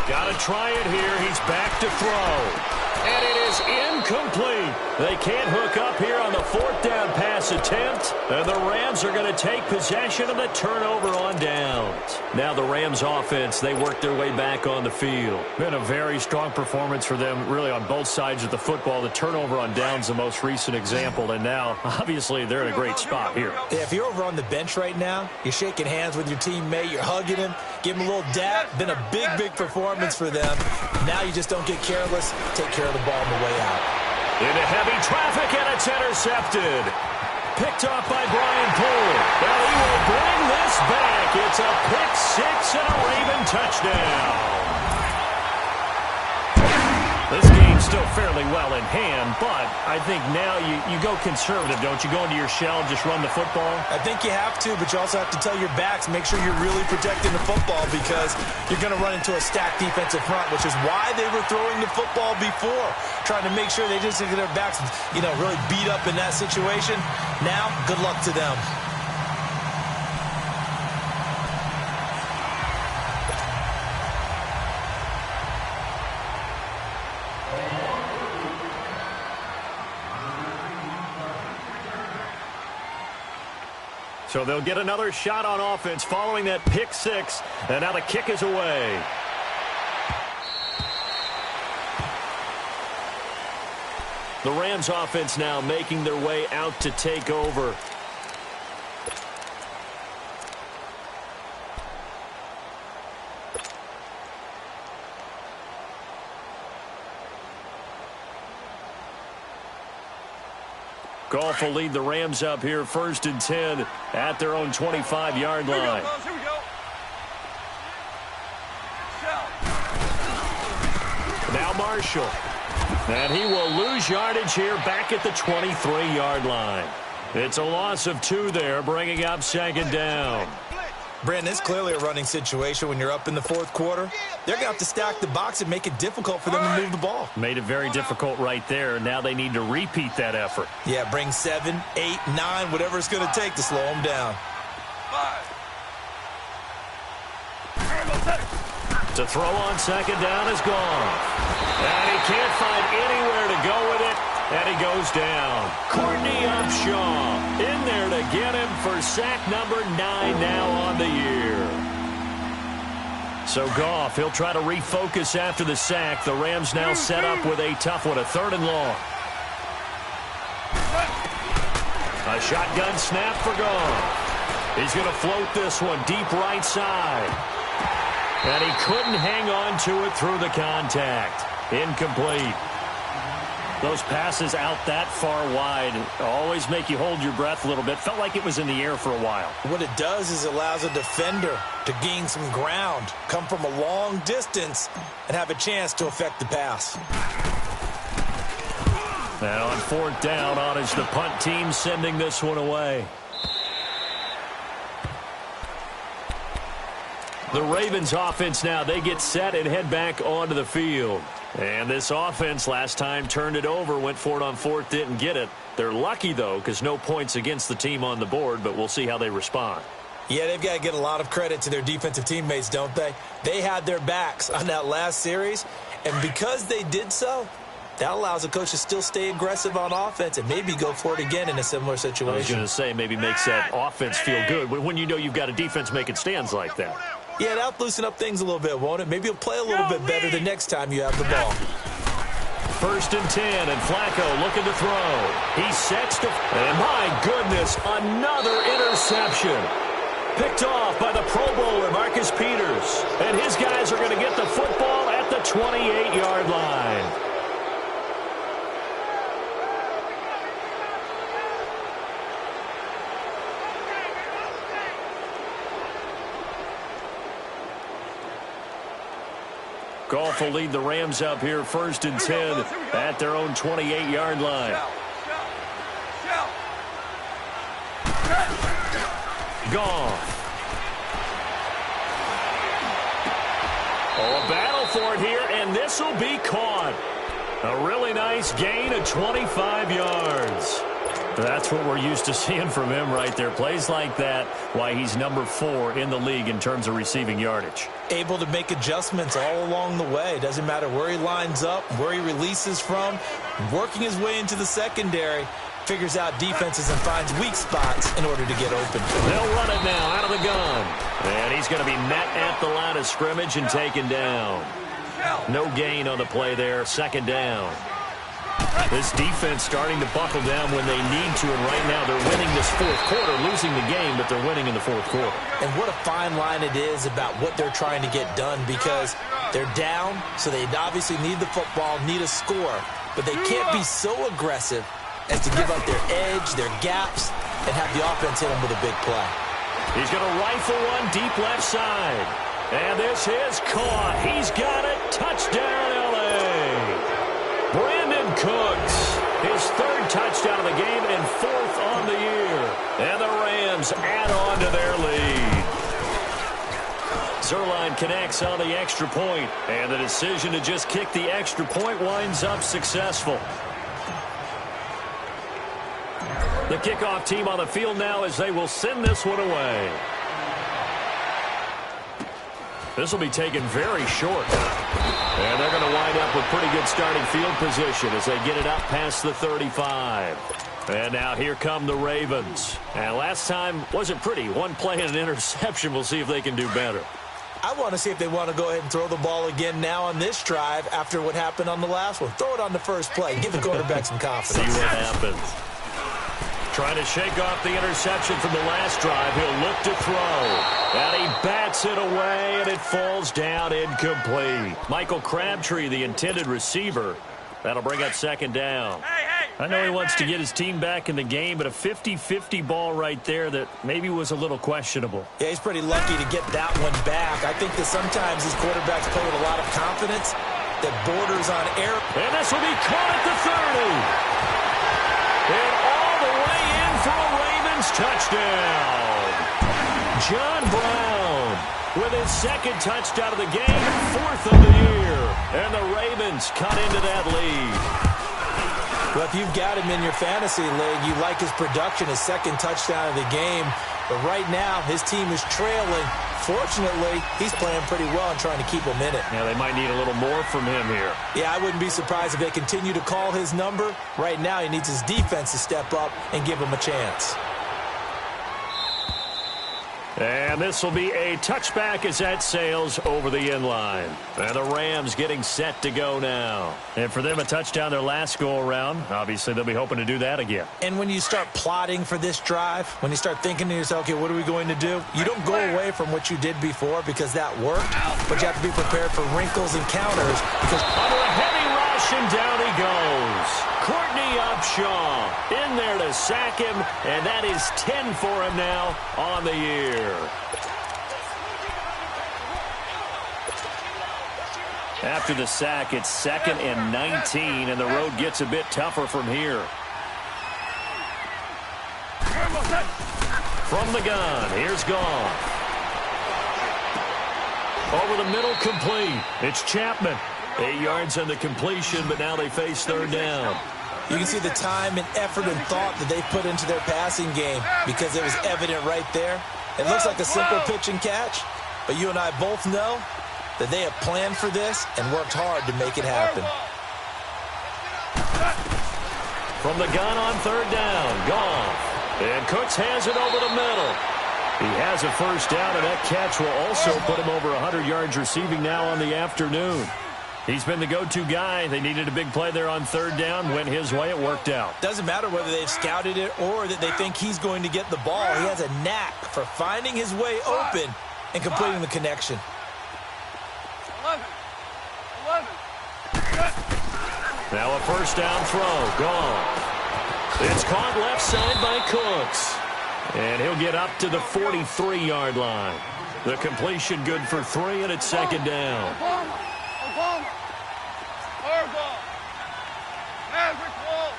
Got to try it here. He's back to throw. And it is incomplete. They can't hook up here on the 4th down pass attempt. And the Rams are going to take possession of the turnover on downs. Now the Rams offense, they work their way back on the field. Been a very strong performance for them really on both sides of the football. The turnover on downs the most recent example. And now, obviously, they're in a great spot here. Yeah, if you're over on the bench right now, you're shaking hands with your teammate, you're hugging him, give him a little dap. Been a big performance for them. Now you just don't get careless. Take care of the ball on the way out. Into heavy traffic, and it's intercepted. Picked off by Brian Poole. Well, he will bring this back. It's a pick 6 and a Raven touchdown. This game's still fairly well in hand, but I think now you go conservative, don't you? Go into your shell and just run the football? I think you have to, but you also have to tell your backs, make sure you're really protecting the football because you're going to run into a stacked defensive front, which is why they were throwing the football before, trying to make sure they just get their backs, really beat up in that situation. Now, good luck to them. So they'll get another shot on offense following that pick 6, and now the kick is away. The Rams offense now making their way out to take over. Goff will lead the Rams up here 1st and 10 at their own 25-yard line. Here we go. Now Marshall. And he will lose yardage here back at the 23-yard line. It's a loss of 2 there, bringing up 2nd down. Brandon, it's clearly a running situation when you're up in the 4th quarter. They're going to have to stack the box and make it difficult for them to move the ball. Made it very difficult right there. Now they need to repeat that effort. Yeah, bring 7, 8, 9, whatever it's going to take to slow them down. 5. To throw on 2nd down is gone. And he can't find anywhere to go with it. And he goes down. Courtney Upshaw in there to get him for sack number 9 now on the year. So Goff, he'll try to refocus after the sack. The Rams now set up with a tough one, a 3rd and long. A shotgun snap for Goff. He's going to float this one deep right side. And he couldn't hang on to it through the contact. Incomplete. Those passes out that far wide always make you hold your breath a little bit. Felt like it was in the air for a while. What it does is it allows a defender to gain some ground, come from a long distance, and have a chance to affect the pass. And on fourth down, on is the punt team sending this one away. The Ravens offense now, they get set and head back onto the field. And this offense last time turned it over, went for it on fourth, didn't get it. They're lucky, though, because no points against the team on the board, but we'll see how they respond. Yeah, they've got to get a lot of credit to their defensive teammates, don't they? They had their backs on that last series, and because they did so, that allows a coach to still stay aggressive on offense and maybe go for it again in a similar situation. I was going to say, maybe makes that offense feel good when you know you've got a defense making stands like that. Yeah, that'll loosen up things a little bit, won't it? Maybe you'll play a little bit better the next time you have the ball. 1st and 10, and Flacco looking to throw. He sets to, and my goodness, another interception. Picked off by the Pro Bowler, Marcus Peters. And his guys are going to get the football at the 28-yard line. Goff will lead the Rams up here 1st and 10 at their own 28-yard line. Goff. Oh, a battle for it here, and this will be caught. A really nice gain of 25 yards. That's what we're used to seeing from him right there. Plays like that, why he's number 4 in the league in terms of receiving yardage. Able to make adjustments all along the way. Doesn't matter where he lines up, where he releases from. Working his way into the secondary, figures out defenses and finds weak spots in order to get open. They'll run it now out of the gun. And he's going to be met at the line of scrimmage and taken down. No gain on the play there. 2nd down. This defense starting to buckle down when they need to, and right now they're winning this 4th quarter, losing the game, but they're winning in the 4th quarter. And what a fine line it is about what they're trying to get done, because they're down, so they obviously need the football, need a score, but they can't be so aggressive as to give up their edge, their gaps, and have the offense hit them with a big play. He's going to rifle one deep left side. And this is caught. He's got it. Touchdown, L.A. Brandon Cooks, his 3rd touchdown of the game and 4th on the year. And the Rams add on to their lead. Zerline connects on the extra point, and the decision to just kick the extra point winds up successful. The kickoff team on the field now as they will send this one away. This will be taken very short. And they're going to wind up with pretty good starting field position as they get it up past the 35. And now here come the Ravens. And last time wasn't pretty. One play and an interception. We'll see if they can do better. I want to see if they want to go ahead and throw the ball again now on this drive after what happened on the last one. Throw it on the first play. Give the quarterback some confidence. See what happens. Trying to shake off the interception from the last drive. He'll look to throw. And he bats it away, and it falls down incomplete. Michael Crabtree, the intended receiver. That'll bring up 2nd down. I know he wants to get his team back in the game, but a 50-50 ball right there that maybe was a little questionable. Yeah, he's pretty lucky to get that one back. I think that sometimes these quarterbacks play with a lot of confidence that borders on error. And this will be caught at the 30. And all the way in for a Ravens touchdown. John Brown with his 2nd touchdown of the game, 4th of the year. And the Ravens cut into that lead. Well, if you've got him in your fantasy league, you like his production, his 2nd touchdown of the game. But right now, his team is trailing. Fortunately, he's playing pretty well and trying to keep him in it. Yeah, they might need a little more from him here. Yeah, I wouldn't be surprised if they continue to call his number. Right now, he needs his defense to step up and give him a chance. And this will be a touchback as that sails over the end line. And the Rams getting set to go now. And for them, a touchdown their last go-around. Obviously, they'll be hoping to do that again. And when you start plotting for this drive, when you start thinking to yourself, okay, what are we going to do? You don't go away from what you did before because that worked, but you have to be prepared for wrinkles and counters. Because under a heavy rush, and down he goes. Courtney Upshaw in there to sack him, and that is 10 for him now on the year. After the sack, it's 2nd and 19, and the road gets a bit tougher from here. From the gun, here's Goff. Over the middle, complete. It's Chapman. 8 yards on the completion, but now they face 3rd down. You can see the time and effort and thought that they put into their passing game because it was evident right there. It looks like a simple pitch and catch, but you and I both know that they have planned for this and worked hard to make it happen. From the gun on 3rd down, Goff. And Cooks has it over the middle. He has a 1st down, and that catch will also put him over 100 yards receiving now on the afternoon. He's been the go-to guy. They needed a big play there on 3rd down. Went his way. It worked out. Doesn't matter whether they've scouted it or that they think he's going to get the ball. He has a knack for finding his way open and completing the connection. 11. Now a 1st down throw. Gone. It's caught left side by Cooks. And he'll get up to the 43-yard line. The completion good for 3, and it's 2nd down. Obama. Harbaugh. Maverick Wall.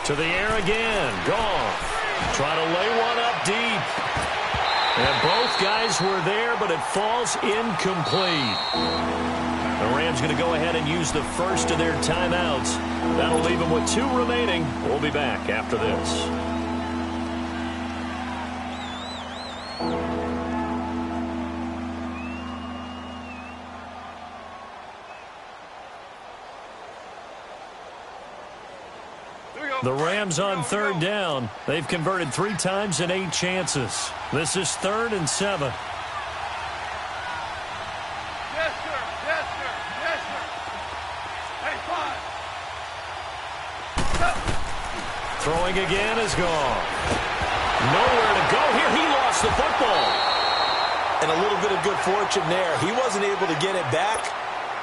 2. To the air again. Goff. Trying to lay one up deep. And both guys were there, but it falls incomplete. The Rams going to go ahead and use the first of their timeouts. That'll leave them with 2 remaining. We'll be back after this. The Rams on 3rd down. They've converted 3 times in 8 chances. This is 3rd and 7. Yes, sir. Hey, 5. Throwing again is gone. Nowhere to go here. He lost the football. And a little bit of good fortune there. He wasn't able to get it back,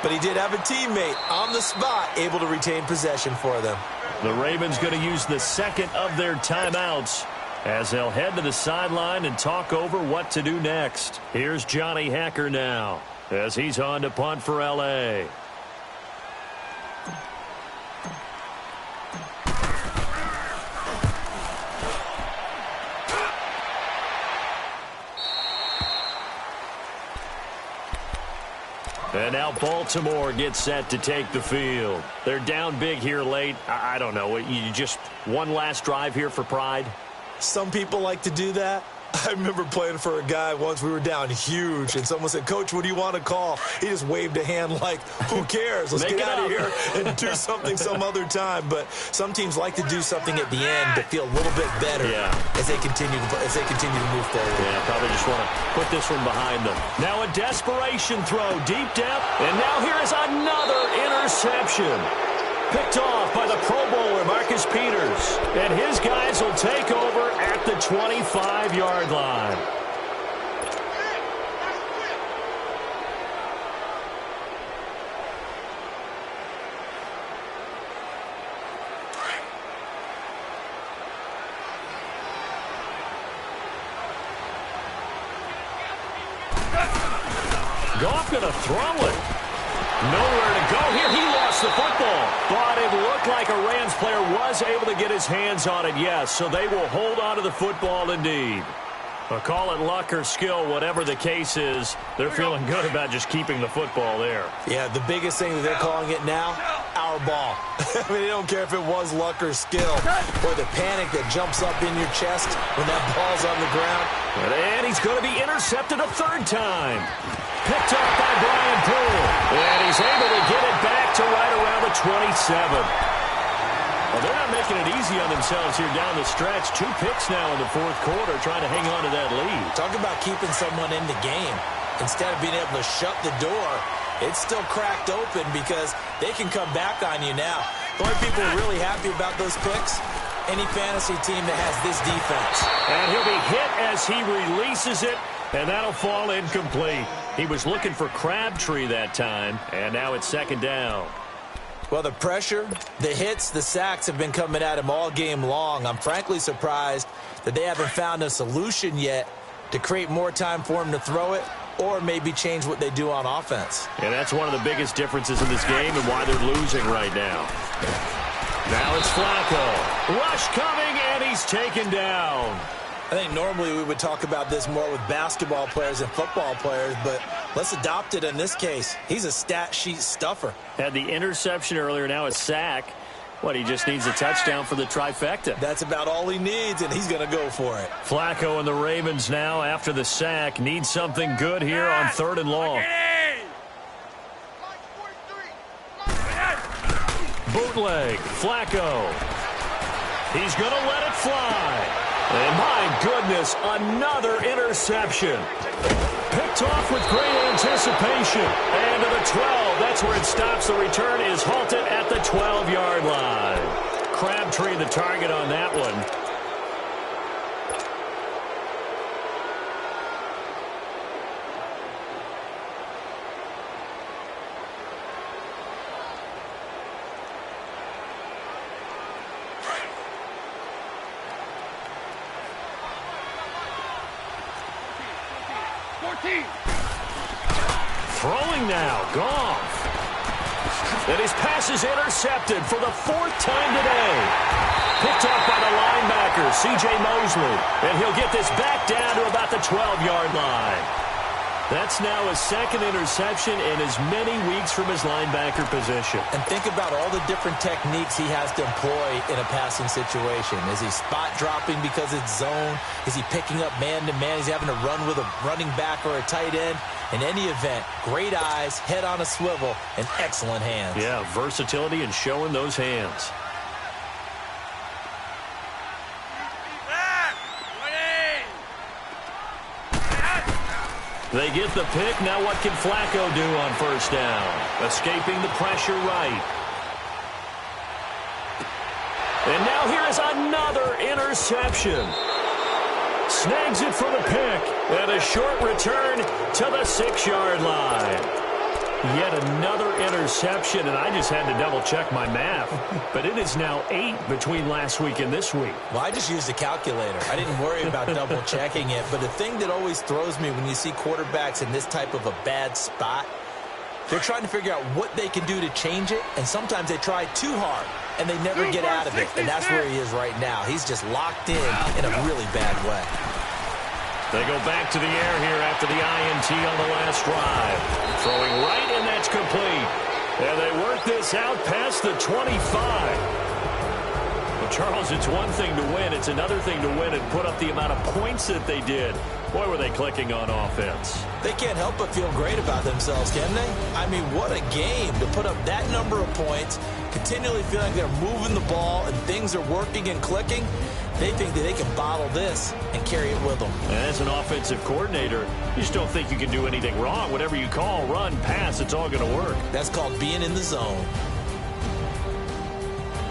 but he did have a teammate on the spot able to retain possession for them. The Ravens going to use the 2nd of their timeouts as they'll head to the sideline and talk over what to do next. Here's Johnny Hacker now as he's on to punt for L.A. And now Baltimore gets set to take the field. They're down big here late. I don't know. You just one last drive here for pride? Some people like to do that. I remember playing for a guy once. We were down huge, and someone said, "Coach, what do you want to call?" He just waved a hand like, who cares? Let's get out of here and do something some other time. But some teams like to do something at the end to feel a little bit better as they continue to move forward. Yeah, probably just want to put this one behind them. Now a desperation throw, deep depth, and now here is another interception. Picked off by the Pro Bowler, Marcus Peters. And his guys will take over at the 25-yard line. Goff going to throw it. Nowhere to go here. He lost the football. But it looked like a Rams player was able to get his hands on it, yes. So they will hold on to the football indeed. But call it luck or skill, whatever the case is, they're feeling good about just keeping the football there. Yeah, the biggest thing that they're calling it now, our ball. I mean, they don't care if it was luck or skill or the panic that jumps up in your chest when that ball's on the ground. And he's going to be intercepted a 3rd time. Picked up by Brian Poole. And he's able to get it back to right around the 27. Well, they're not making it easy on themselves here down the stretch. 2 picks now in the 4th quarter, trying to hang on to that lead. Talk about keeping someone in the game. Instead of being able to shut the door, it's still cracked open because they can come back on you now. The only people really happy about those picks, any fantasy team that has this defense. And he'll be hit as he releases it, and that'll fall incomplete. He was looking for Crabtree that time, and now it's 2nd down. Well, the pressure, the hits, the sacks have been coming at him all game long. I'm frankly surprised that they haven't found a solution yet to create more time for him to throw it, or maybe change what they do on offense. And that's one of the biggest differences in this game and why they're losing right now. Now it's Flacco. Rush coming, and he's taken down. I think normally we would talk about this more with basketball players and football players, but let's adopt it in this case. He's a stat sheet stuffer. Had the interception earlier, now a sack. What, he just needs a touchdown for the trifecta. That's about all he needs, and he's going to go for it. Flacco and the Ravens now, after the sack, need something good here on 3rd and long. Bootleg, Flacco. He's going to let it fly. And my goodness, another interception. Picked off with great anticipation. And to the 12, that's where it stops. The return is halted at the 12-yard line. Crabtree the target on that one. Throwing now, Goff. And his pass is intercepted for the 4th time today. Picked off by the linebacker, C.J. Mosley. And he'll get this back down to about the 12-yard line. That's now his 2nd interception in as many weeks from his linebacker position. And think about all the different techniques he has to employ in a passing situation. Is he spot dropping because it's zone? Is he picking up man-to-man? Is he having to run with a running back or a tight end? In any event, great eyes, head on a swivel, and excellent hands. Yeah, versatility and showing those hands. They get the pick. Now what can Flacco do on 1st down? Escaping the pressure right. And now here is another interception. Snags it for the pick. And a short return to the 6-yard line. Yet another interception, and I just had to double-check my math. But it is now 8 between last week and this week. Well, I just used a calculator. I didn't worry about double-checking it. But the thing that always throws me when you see quarterbacks in this type of a bad spot, they're trying to figure out what they can do to change it, and sometimes they try too hard, and they never get out of it. And that's where he is right now. He's just locked in a really bad way. They go back to the air here after the INT on the last drive. Throwing right, and that's complete. And they work this out past the 25. Well, Charles, it's one thing to win. It's another thing to win and put up the amount of points that they did. Boy, were they clicking on offense. They can't help but feel great about themselves, can they? I mean, what a game to put up that number of points, continually feeling like they're moving the ball and things are working and clicking. They think that they can bottle this and carry it with them. And as an offensive coordinator, you just don't think you can do anything wrong. Whatever you call, run, pass, it's all going to work. That's called being in the zone.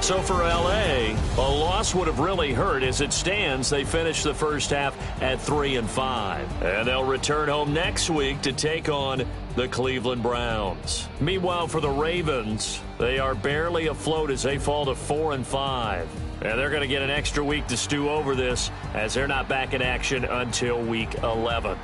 So for L.A., a loss would have really hurt. As it stands, they finish the first half at 3-5. And they'll return home next week to take on the Cleveland Browns. Meanwhile, for the Ravens, they are barely afloat as they fall to 4-5. And they're going to get an extra week to stew over this as they're not back in action until week 11.